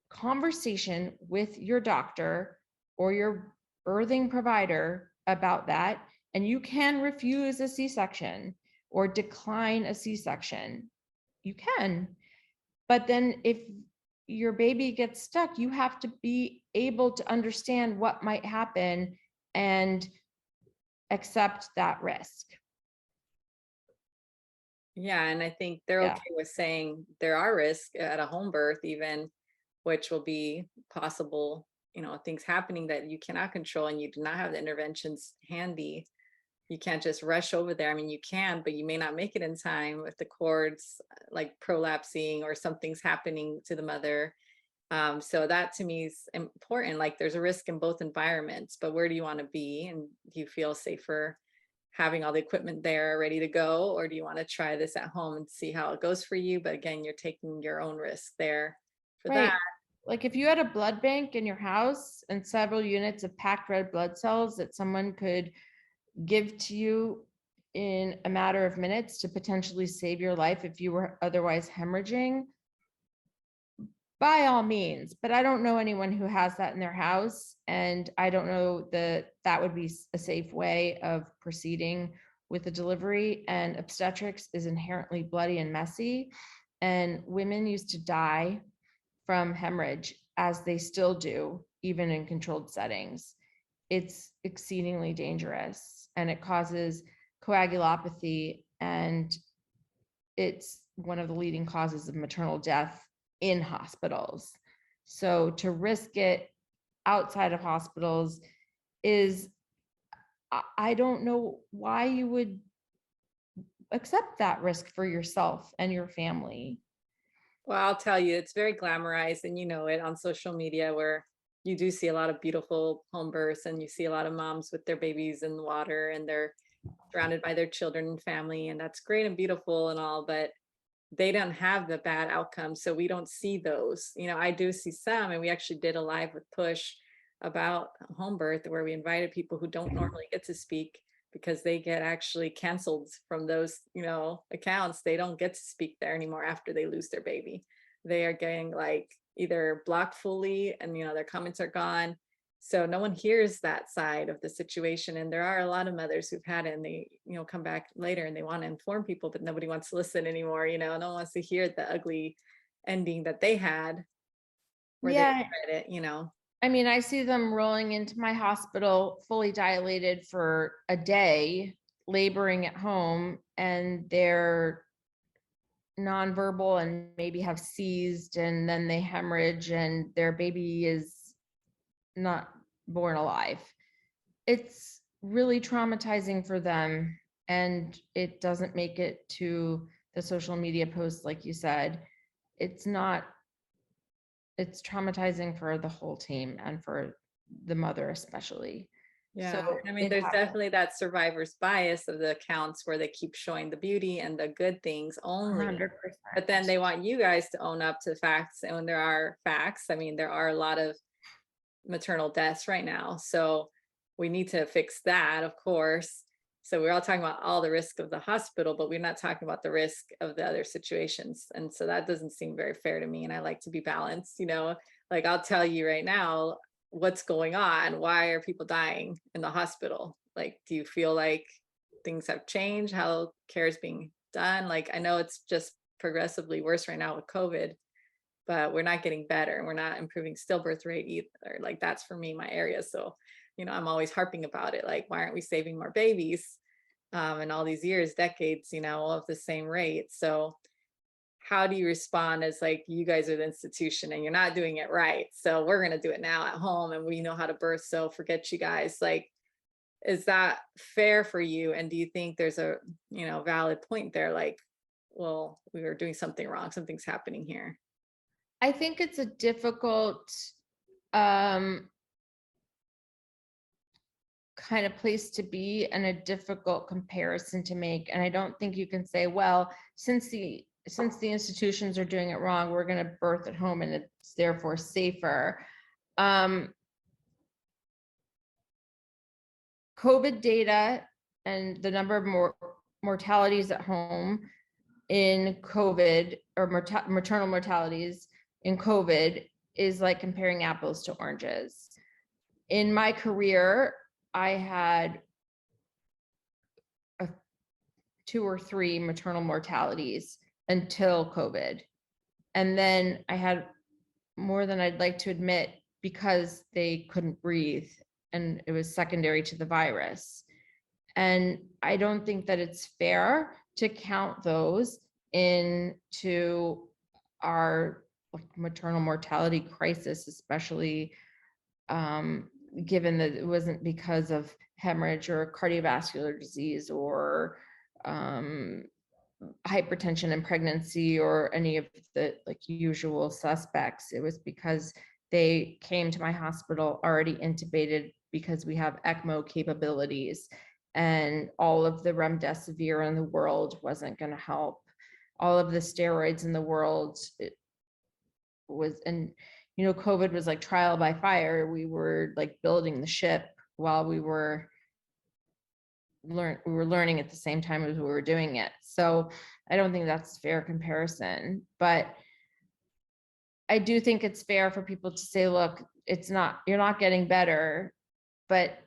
conversation with your doctor or your birthing provider about that, and you can refuse a C-section or decline a C-section. You can. But then if your baby gets stuck, you have to be able to understand what might happen and accept that risk. Yeah, and I think they're Yeah. okay with saying there are risks at a home birth, even, which will be possible, things happening that you cannot control and you do not have the interventions handy. You can't just rush over there. I mean, you can, but you may not make it in time if the cord's like prolapsing or something's happening to the mother. So that to me is important. Like there's a risk in both environments, but where do you want to be? And do you feel safer having all the equipment there ready to go? Or do you want to try this at home and see how it goes for you? But again, you're taking your own risk there for that. Right. Like if you had a blood bank in your house and several units of packed red blood cells that someone could give to you in a matter of minutes to potentially save your life if you were otherwise hemorrhaging, by all means. But I don't know anyone who has that in their house, and I don't know that would be a safe way of proceeding with the delivery. And obstetrics is inherently bloody and messy, and women used to die from hemorrhage, as they still do, even in controlled settings. It's exceedingly dangerous and it causes coagulopathy, and it's one of the leading causes of maternal death in hospitals. So to risk it outside of hospitals is, I don't know why you would accept that risk for yourself and your family. Well, I'll tell you, it's very glamorized, and you know it on social media where you do see a lot of beautiful home births and you see a lot of moms with their babies in the water and they're surrounded by their children and family, and that's great and beautiful and all, but they don't have the bad outcomes. So we don't see those. I do see some, and we actually did a live with Push about home birth where we invited people who don't normally get to speak because they get actually canceled from those, accounts. They don't get to speak there anymore after they lose their baby. They are getting like either blocked fully and, their comments are gone. So no one hears that side of the situation. And there are a lot of mothers who've had it and they, come back later and they want to inform people, but nobody wants to listen anymore. No one wants to hear the ugly ending that they had where they Yeah. regret it. I mean, I see them rolling into my hospital fully dilated for a day, laboring at home, and they're nonverbal and maybe have seized, and then they hemorrhage and their baby is not born alive. It's really traumatizing for them, and it doesn't make it to the social media posts like you said. It's not, it's traumatizing for the whole team and for the mother especially. Yeah, So I mean, it there's happens. definitely that survivor's bias of the accounts where they keep showing the beauty and the good things only. 100%. But then they want you guys to own up to facts. And when there are facts, I mean, there are a lot of maternal deaths right now. So we need to fix that, of course. So we're all talking about all the risk of the hospital, but we're not talking about the risk of the other situations. And so that doesn't seem very fair to me. And I like to be balanced, like I'll tell you right now what's going on. Why are people dying in the hospital? Like, do you feel like things have changed? How care is being done? Like, I know it's just progressively worse right now with COVID, but we're not getting better. We're not improving stillbirth rate either. Like that's for me, my area. So, I'm always harping about it. Like, why aren't we saving more babies? In all these years, decades, of the same rate. So how do you respond as like, you guys are the institution and you're not doing it right. So we're going to do it now at home and we know how to birth. So forget you guys. Like, Is that fair for you? And do you think there's a, valid point there? Like, well, we were doing something wrong. Something's happening here. I think it's a difficult um, kind of place to be and a difficult comparison to make. And I don't think you can say, well, since the institutions are doing it wrong, we're going to birth at home and it's therefore safer. COVID data and the number of mortalities at home in COVID, or maternal mortalities in COVID, is like comparing apples to oranges. In my career, I had 2 or 3 maternal mortalities until COVID. And then I had more than I'd like to admit because they couldn't breathe and it was secondary to the virus. And I don't think that it's fair to count those into our maternal mortality crisis, especially given that it wasn't because of hemorrhage or cardiovascular disease or hypertension in pregnancy or any of the like usual suspects. It was because they came to my hospital already intubated because we have ECMO capabilities, and all of the remdesivir in the world wasn't going to help. All of the steroids in the world was, and COVID was like trial by fire. We were like building the ship while we were learning at the same time as we were doing it. So I don't think that's a fair comparison, but I do think it's fair for people to say, look, you're not getting better, but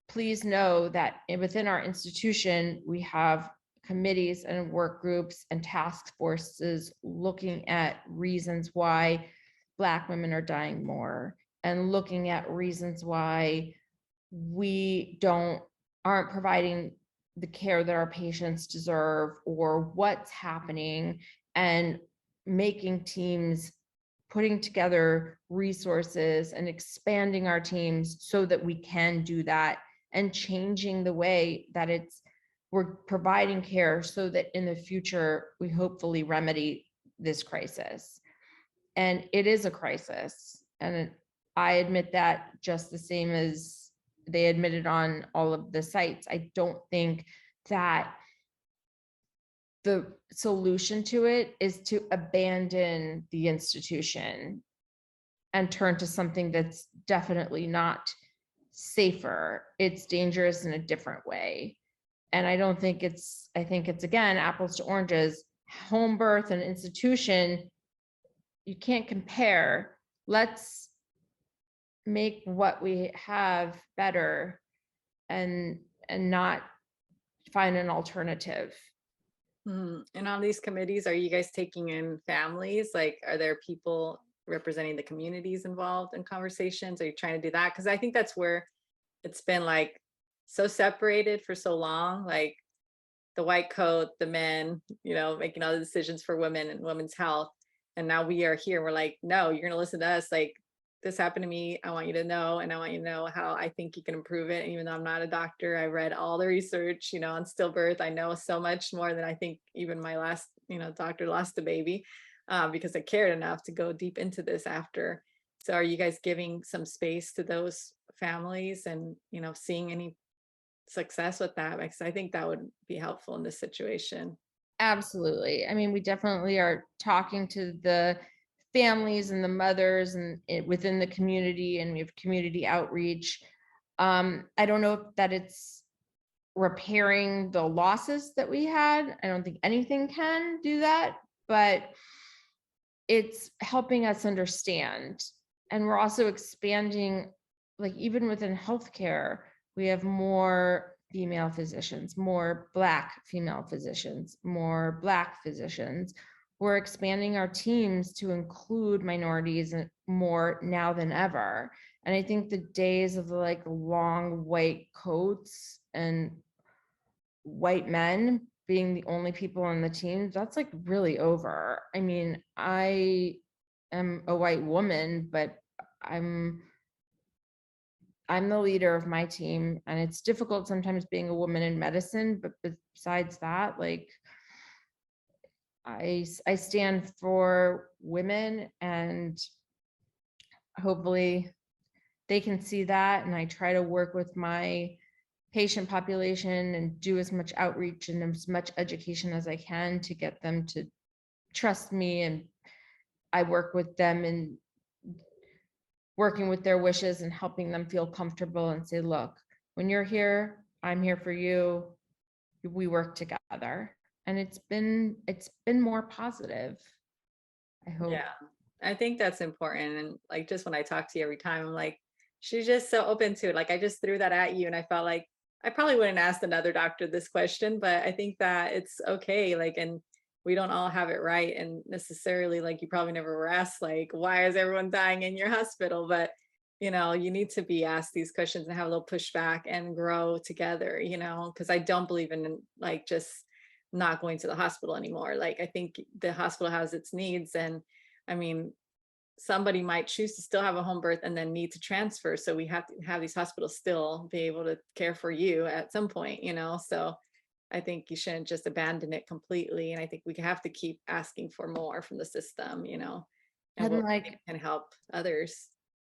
please know that within our institution, we have committees and work groups and task forces looking at reasons why Black women are dying more and looking at reasons why we aren't providing the care that our patients deserve or what's happening, and making teams, putting together resources and expanding our teams so that we can do that, and changing the way that we're providing care so that in the future we hopefully remedy this crisis. And it is a crisis, and I admit that just the same as they admitted on all of the sites. I don't think that the solution to it is to abandon the institution and turn to something that's definitely not safer. It's dangerous in a different way. And I think it's again, apples to oranges. Home birth and institution, you can't compare. Let's make what we have better and not find an alternative. And on these committees, are you guys taking in families? Like, are there people representing the communities involved in conversations? Are you trying to do that? Because I think that's where it's been like so separated for so long, like the white coat, the men, making all the decisions for women and women's health. And now we are here. We're like, no, you're going to listen to us. Like, this happened to me. I want you to know, and I want you to know how I think you can improve it. And even though I'm not a doctor, I read all the research, on stillbirth. I know so much more than I think even my last, doctor lost a baby, because I cared enough to go deep into this after. So are you guys giving some space to those families and, seeing any success with that? Because I think that would be helpful in this situation. Absolutely. I mean, we definitely are talking to the families and the mothers and within the community, and we have community outreach. I don't know if that it's repairing the losses that we had. I don't think anything can do that, but it's helping us understand. And we're also expanding, like even within healthcare, we have more female physicians, more Black female physicians, more Black physicians. We're expanding our teams to include minorities more now than ever. And I think the days of the like long white coats and white men being the only people on the team, that's like really over. I mean, I am a white woman, but I'm I'm the leader of my team, and it's difficult sometimes being a woman in medicine, but besides that, like I stand for women, and hopefully they can see that. And I try to work with my patient population and do as much outreach and as much education as I can to get them to trust me. And I work with them in working with their wishes and helping them feel comfortable and say, look, when you're here, I'm here for you. We work together. And it's been more positive. I hope. Yeah, I think that's important. And like, just when I talk to you every time, I'm like, she's just so open to it. Like, I just threw that at you, and I felt like I probably wouldn't ask another doctor this question, but I think that it's okay. Like, and we don't all have it right. And necessarily, like, you probably never were asked, like, why is everyone dying in your hospital? But, you need to be asked these questions and have a little pushback and grow together, because I don't believe in like just not going to the hospital anymore. Like, I think the hospital has its needs. And I mean, somebody might choose to still have a home birth and then need to transfer. So we have to have these hospitals still be able to care for you at some point, So I think you shouldn't just abandon it completely. And I think we have to keep asking for more from the system, and And what like, can help others.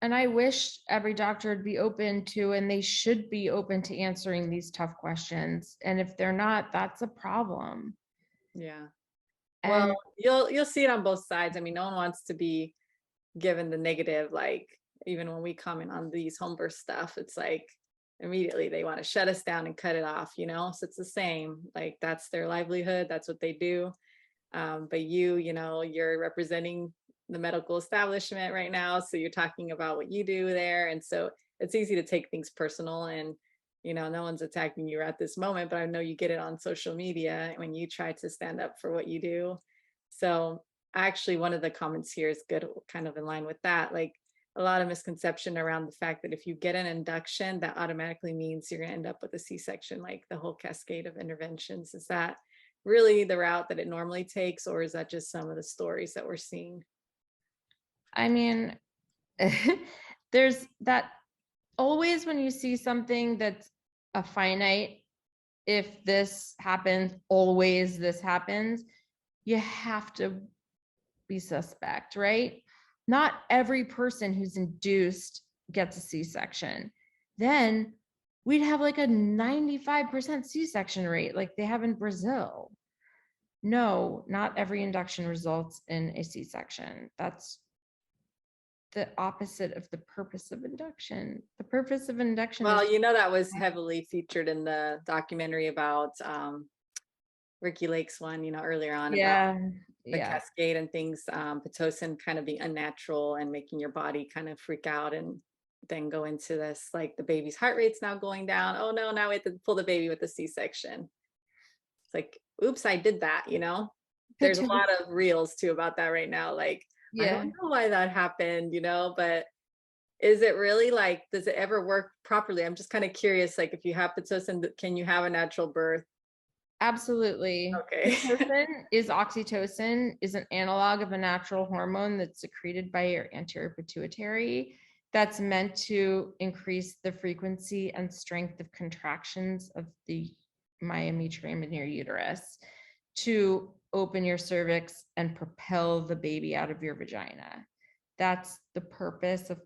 and I wish every doctor would be open to, and they should be open to answering these tough questions. And if they're not, that's a problem. Yeah. Well, And you'll see it on both sides. I mean, no one wants to be given the negative, like even when we comment on these home birth stuff, it's like immediately they want to shut us down and cut it off, So it's the same, like that's their livelihood, that's what they do. But you're representing the medical establishment right now, so you're talking about what you do there, and so it's easy to take things personal. And no one's attacking you at this moment, but I know you get it on social media when you try to stand up for what you do. So actually, one of the comments here is good, kind of in line with that. Like, a lot of misconception around the fact that if you get an induction, that automatically means you're going to end up with a C-section, like the whole cascade of interventions. Is that really the route that it normally takes, or is that just some of the stories that we're seeing? I mean, there's that always when you see something that's a finite, if this happens, always this happens, you have to be suspect, right? Not every person who's induced gets a C-section. Then we'd have like a 95% C-section rate like they have in Brazil. No, not every induction results in a C-section. That's the opposite of the purpose of induction. The purpose of induction Well, is that was heavily featured in the documentary about Ricky Lake's one, earlier on, about yeah, the yeah. cascade and things, Pitocin kind of being unnatural and making your body kind of freak out, and then go into this, like the baby's heart rate's now going down. Oh no, now we have to pull the baby with a C-section. It's like, oops, I did that, There's a lot of reels too about that right now. Like, I Yeah, don't know why that happened, but is it really, like, does it ever work properly? I'm just kind of curious, like, if you have Pitocin, can you have a natural birth? absolutely. Okay. Pitocin is oxytocin, is an analog of a natural hormone that's secreted by your anterior pituitary that's meant to increase the frequency and strength of contractions of the myometrium in your uterus to open your cervix and propel the baby out of your vagina. That's the purpose of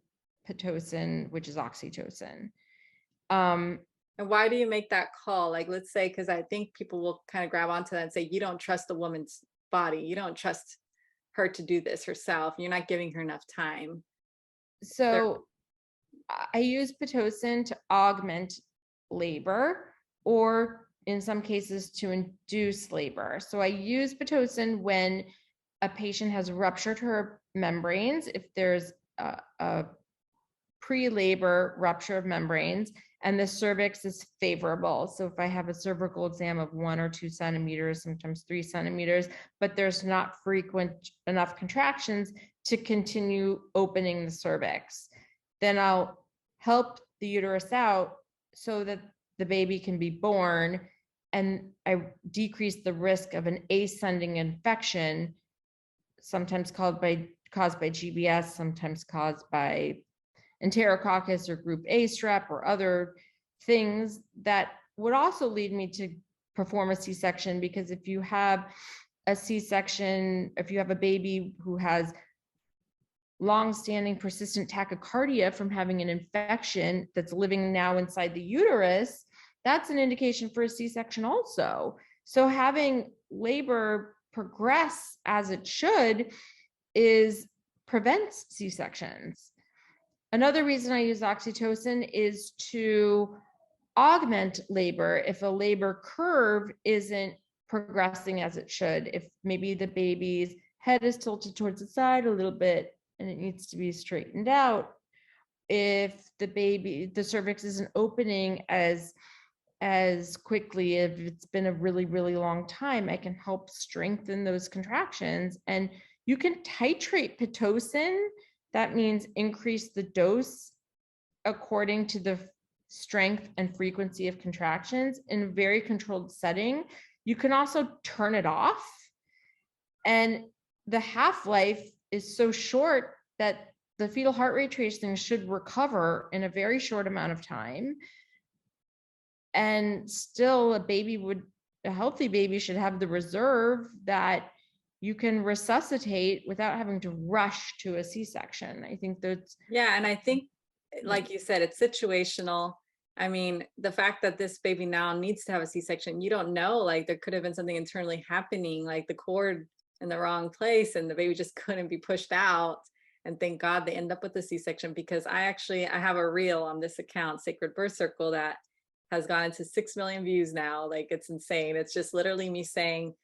Pitocin, which is oxytocin. And why do you make that call? Like, let's say, because I think people will kind of grab onto that and say, you don't trust the woman's body. You don't trust her to do this herself. You're not giving her enough time. So I use Pitocin to augment labor, or in some cases to induce labor. So I use Pitocin when a patient has ruptured her membranes, if there's a pre-labor rupture of membranes and the cervix is favorable. So if I have a cervical exam of 1 or 2 centimeters, sometimes 3 centimeters, but there's not frequent enough contractions to continue opening the cervix, then I'll help the uterus out so that the baby can be born, and I decrease the risk of an ascending infection, sometimes caused by GBS, sometimes caused by enterococcus or group A strep or other things that would also lead me to perform a C-section, because if you have a C-section, if you have a baby who has long-standing persistent tachycardia from having an infection that's living now inside the uterus, that's an indication for a C-section also. So having labor progress as it should prevents C-sections. Another reason I use oxytocin is to augment labor if a labor curve isn't progressing as it should. If maybe the baby's head is tilted towards the side a little bit and it needs to be straightened out. If the cervix isn't opening as quickly, if it's been a really, really long time, I can help strengthen those contractions. And you can titrate Pitocin. That means increase the dose according to the strength and frequency of contractions in a very controlled setting. You can also turn it off. And the half-life is so short that the fetal heart rate tracing should recover in a very short amount of time. And still a healthy baby should have the reserve that you can resuscitate without having to rush to a C-section. I think that's. Yeah. And I think, like you said, it's situational. I mean, the fact that this baby now needs to have a C-section, you don't know, like there could have been something internally happening, like the cord in the wrong place and the baby just couldn't be pushed out. And thank God they end up with a C-section, because I have a reel on this account, Sacred Birth Circle, that has gone into 6 million views now. Like, it's insane. It's just literally me saying,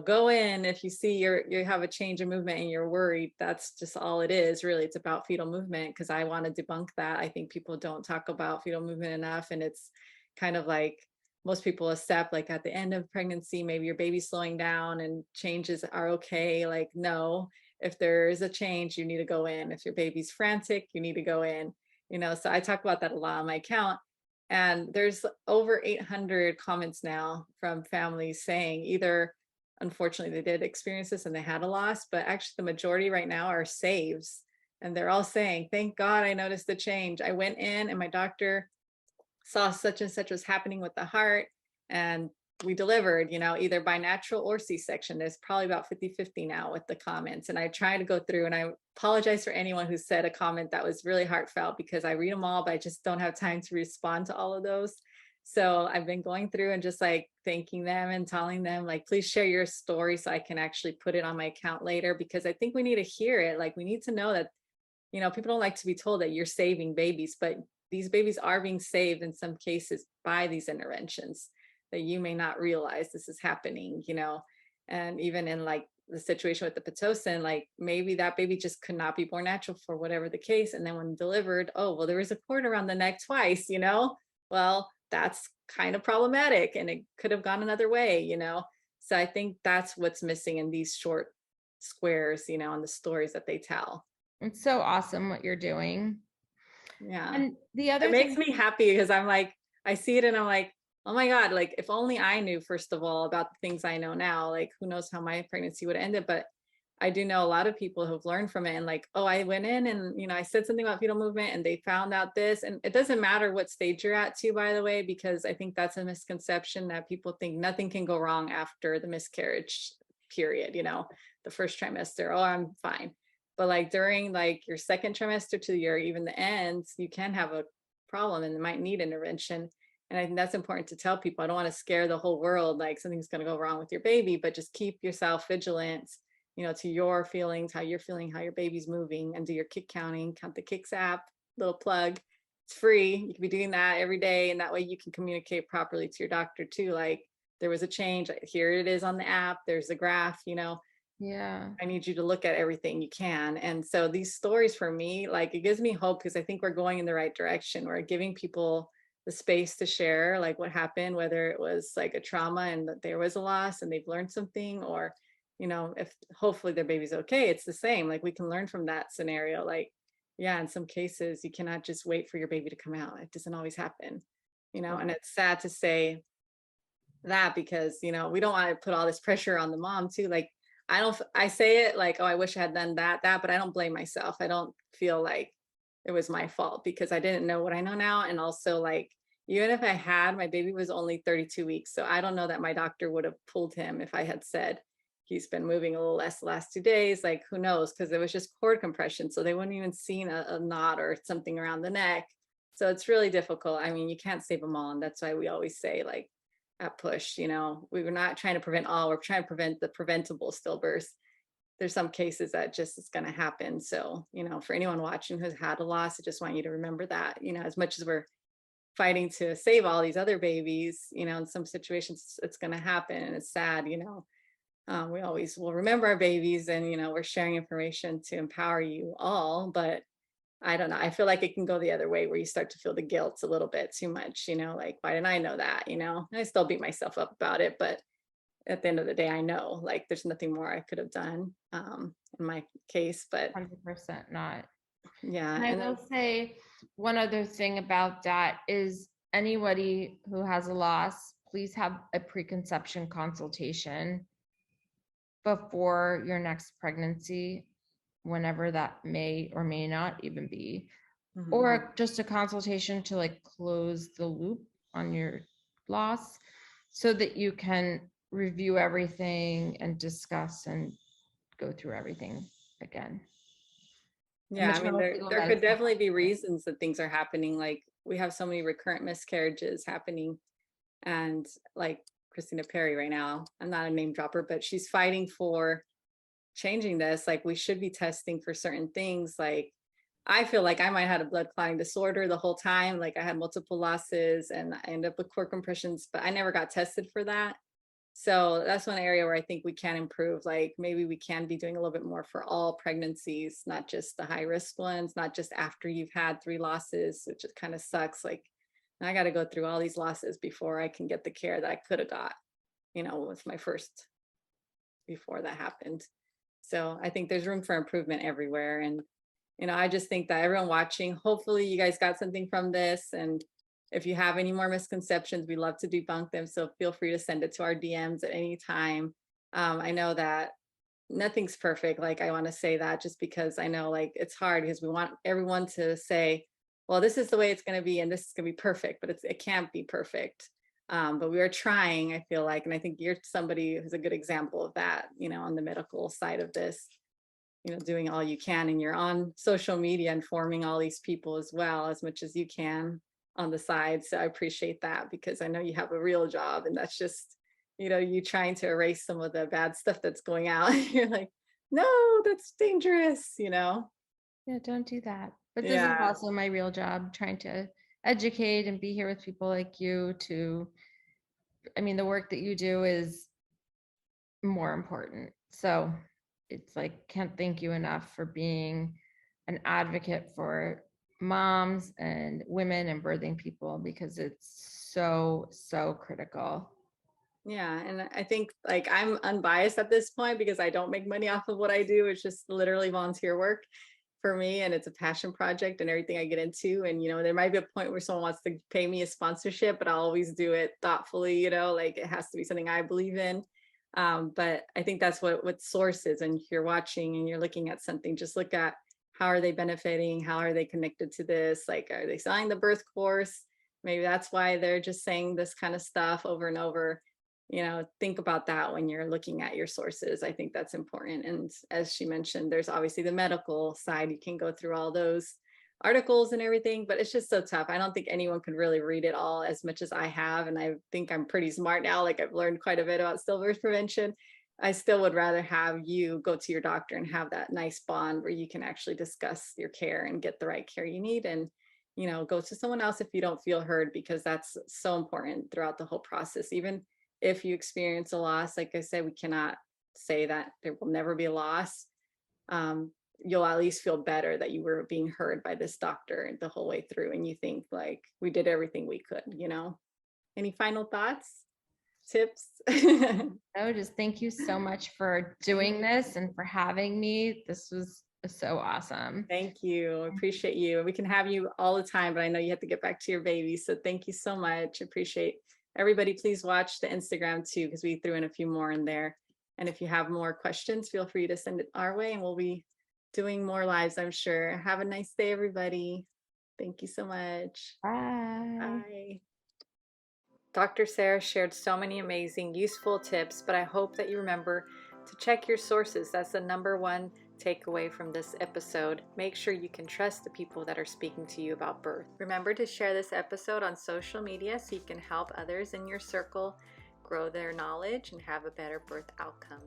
go in if you see you have a change in movement and you're worried. That's just all it is, really. It's about fetal movement, because I want to debunk that. I think people don't talk about fetal movement enough, and it's kind of like most people accept, like at the end of pregnancy, maybe your baby's slowing down and changes are okay. Like, no, if there is a change, you need to go in. If your baby's frantic, you need to go in. So I talk about that a lot on my account. And there's over 800 comments now from families saying either, unfortunately, they did experience this and they had a loss, but actually the majority right now are saves. And they're all saying, thank God I noticed the change. I went in and my doctor saw such and such was happening with the heart, and we delivered, either by natural or C-section. There's probably about 50-50 now with the comments. And I try to go through, and I apologize for anyone who said a comment that was really heartfelt, because I read them all, but I just don't have time to respond to all of those. So I've been going through and just like thanking them and telling them, like, please share your story so I can actually put it on my account later, because I think we need to hear it. Like, we need to know that, people don't like to be told that you're saving babies, but these babies are being saved in some cases by these interventions that you may not realize this is happening, and even in like the situation with the Pitocin, like maybe that baby just could not be born natural for whatever the case. And then when delivered, oh, well, there was a cord around the neck twice, well, that's kind of problematic and it could have gone another way, So I think that's what's missing in these short squares, and the stories that they tell. It's so awesome what you're doing. Yeah. And the other It makes me happy, because I'm like, I see it and I'm like, oh my God, like if only I knew, first of all, about the things I know now, like who knows how my pregnancy would have ended. But I do know a lot of people who've learned from it, and like, oh, I went in and, I said something about fetal movement and they found out this. And it doesn't matter what stage you're at too, by the way, because I think that's a misconception that people think nothing can go wrong after the miscarriage period, the first trimester, oh, I'm fine. But like during like your second trimester to your even the ends, you can have a problem and it might need intervention. And I think that's important to tell people. I don't want to scare the whole world like something's going to go wrong with your baby, but just keep yourself vigilant, to your feelings, how you're feeling, how your baby's moving, and do your kick counting. Count the Kicks app, little plug. It's free. You can be doing that every day, and that way you can communicate properly to your doctor too. Like, there was a change. Here it is on the app. There's a graph. Yeah. I need you to look at everything you can. And so these stories for me, like, it gives me hope, because I think we're going in the right direction. We're giving people the space to share like what happened, whether it was like a trauma and that there was a loss and they've learned something, or, if hopefully their baby's okay, it's the same. Like, we can learn from that scenario. Like, yeah, in some cases, you cannot just wait for your baby to come out. It doesn't always happen, and it's sad to say that, because, we don't want to put all this pressure on the mom too. Like, I say it like, oh, I wish I had done that, but I don't blame myself. I don't feel like it was my fault because I didn't know what I know now. And also, like, even if I had, my baby was only 32 weeks. So I don't know that my doctor would have pulled him if I had said he's been moving a little less the last 2 days. Like, who knows? Because it was just cord compression. So they wouldn't even seen a knot or something around the neck. So it's really difficult. I mean, you can't save them all. And that's why we always say, like, at Push, we were not trying to prevent all, we're trying to prevent the preventable stillbirths. There's some cases that just is going to happen. So, for anyone watching who's had a loss, I just want you to remember that, as much as we're fighting to save all these other babies, in some situations it's going to happen and it's sad. We always will remember our babies and, we're sharing information to empower you all, but I don't know. I feel like it can go the other way where you start to feel the guilt a little bit too much, like, why didn't I know that? And I still beat myself up about it, but at the end of the day, I know, like, there's nothing more I could have done in my case, but 100% not. yeah. And I And will say one other thing about that is anybody who has a loss, please have a preconception consultation before your next pregnancy, whenever that may or may not even be, or just a consultation to like close the loop on your loss so that you can review everything and discuss and go through everything again. yeah, I mean, there could definitely be reasons that things are happening. Like, we have so many recurrent miscarriages happening, and like Christina Perry right now, I'm not a name dropper, but she's fighting for changing this. Like, we should be testing for certain things. Like, I feel like I might have had a blood clotting disorder the whole time. Like, I had multiple losses and I ended up with cord compressions, but I never got tested for that. So that's one area where I think we can improve. Like, maybe we can be doing a little bit more for all pregnancies, not just the high risk ones, not just after you've had 3 losses, which just kind of sucks. Like, I got to go through all these losses before I can get the care that I could have got, with my first, before that happened. So I think there's room for improvement everywhere. And, I just think that everyone watching, hopefully you guys got something from this. And if you have any more misconceptions, we love to debunk them. So feel free to send it to our DMs at any time. I know that nothing's perfect. Like, I want to say that just because I know, like, it's hard because we want everyone to say, well, this is the way it's going to be and this is going to be perfect, but it can't be perfect. But we are trying, I feel like, and I think you're somebody who's a good example of that, on the medical side of this, doing all you can, and you're on social media informing all these people as well, as much as you can on the side. So I appreciate that because I know you have a real job, and that's just, you trying to erase some of the bad stuff that's going out. You're like, no, that's dangerous, Yeah, don't do that. But this is Yeah. also my real job, trying to educate and be here with people like you the work that you do is more important. So it's like, can't thank you enough for being an advocate for moms and women and birthing people, because it's so, so critical. Yeah. And I think, like, I'm unbiased at this point because I don't make money off of what I do. It's just literally volunteer work for me, and it's a passion project and everything I get into. And, there might be a point where someone wants to pay me a sponsorship, but I'll always do it thoughtfully, like, it has to be something I believe in. But I think that's what source is. And if you're watching and you're looking at something, just look at how are they benefiting? How are they connected to this? Like, are they selling the birth course? Maybe that's why they're just saying this kind of stuff over and over. Think about that when you're looking at your sources. I think that's important. And as she mentioned, there's obviously the medical side. You can go through all those articles and everything, but it's just so tough. I don't think anyone could really read it all as much as I have. And I think I'm pretty smart now. Like, I've learned quite a bit about stillbirth prevention. I still would rather have you go to your doctor and have that nice bond where you can actually discuss your care and get the right care you need. And, go to someone else if you don't feel heard, because that's so important throughout the whole process. Even if you experience a loss, like I said, we cannot say that there will never be a loss. You'll at least feel better that you were being heard by this doctor the whole way through, and you think, like, we did everything we could. Any final thoughts, tips? No, just thank you so much for doing this and for having me. This was so awesome. Thank you. I appreciate you. We can have you all the time, but I know you have to get back to your baby. So thank you so much. Appreciate everybody. Please watch the Instagram too, because we threw in a few more in there. And if you have more questions, feel free to send it our way and we'll be doing more lives, I'm sure. Have a nice day, everybody. Thank you so much. Bye. Bye. Dr. Sarah shared so many amazing, useful tips, but I hope that you remember to check your sources. That's the number one takeaway from this episode. Make sure you can trust the people that are speaking to you about birth. Remember to share this episode on social media so you can help others in your circle grow their knowledge and have a better birth outcome.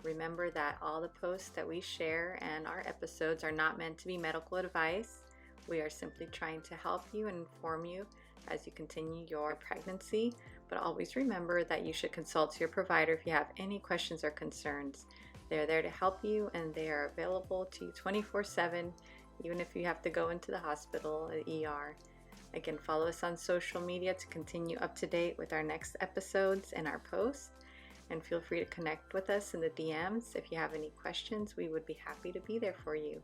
Remember that all the posts that we share and our episodes are not meant to be medical advice. We are simply trying to help you and inform you as you continue your pregnancy, but always remember that you should consult your provider if you have any questions or concerns. They're there to help you and they are available to you 24/7, even if you have to go into the hospital or the ER. Again, follow us on social media to continue up to date with our next episodes and our posts. And feel free to connect with us in the DMs. If you have any questions, we would be happy to be there for you.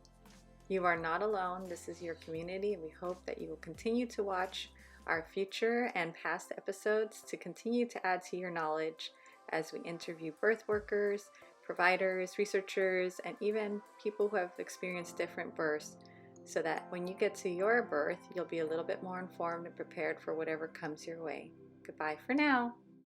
You are not alone. This is your community, and we hope that you will continue to watch our future and past episodes to continue to add to your knowledge as we interview birth workers, providers, researchers, and even people who have experienced different births, so that when you get to your birth, you'll be a little bit more informed and prepared for whatever comes your way. Goodbye for now.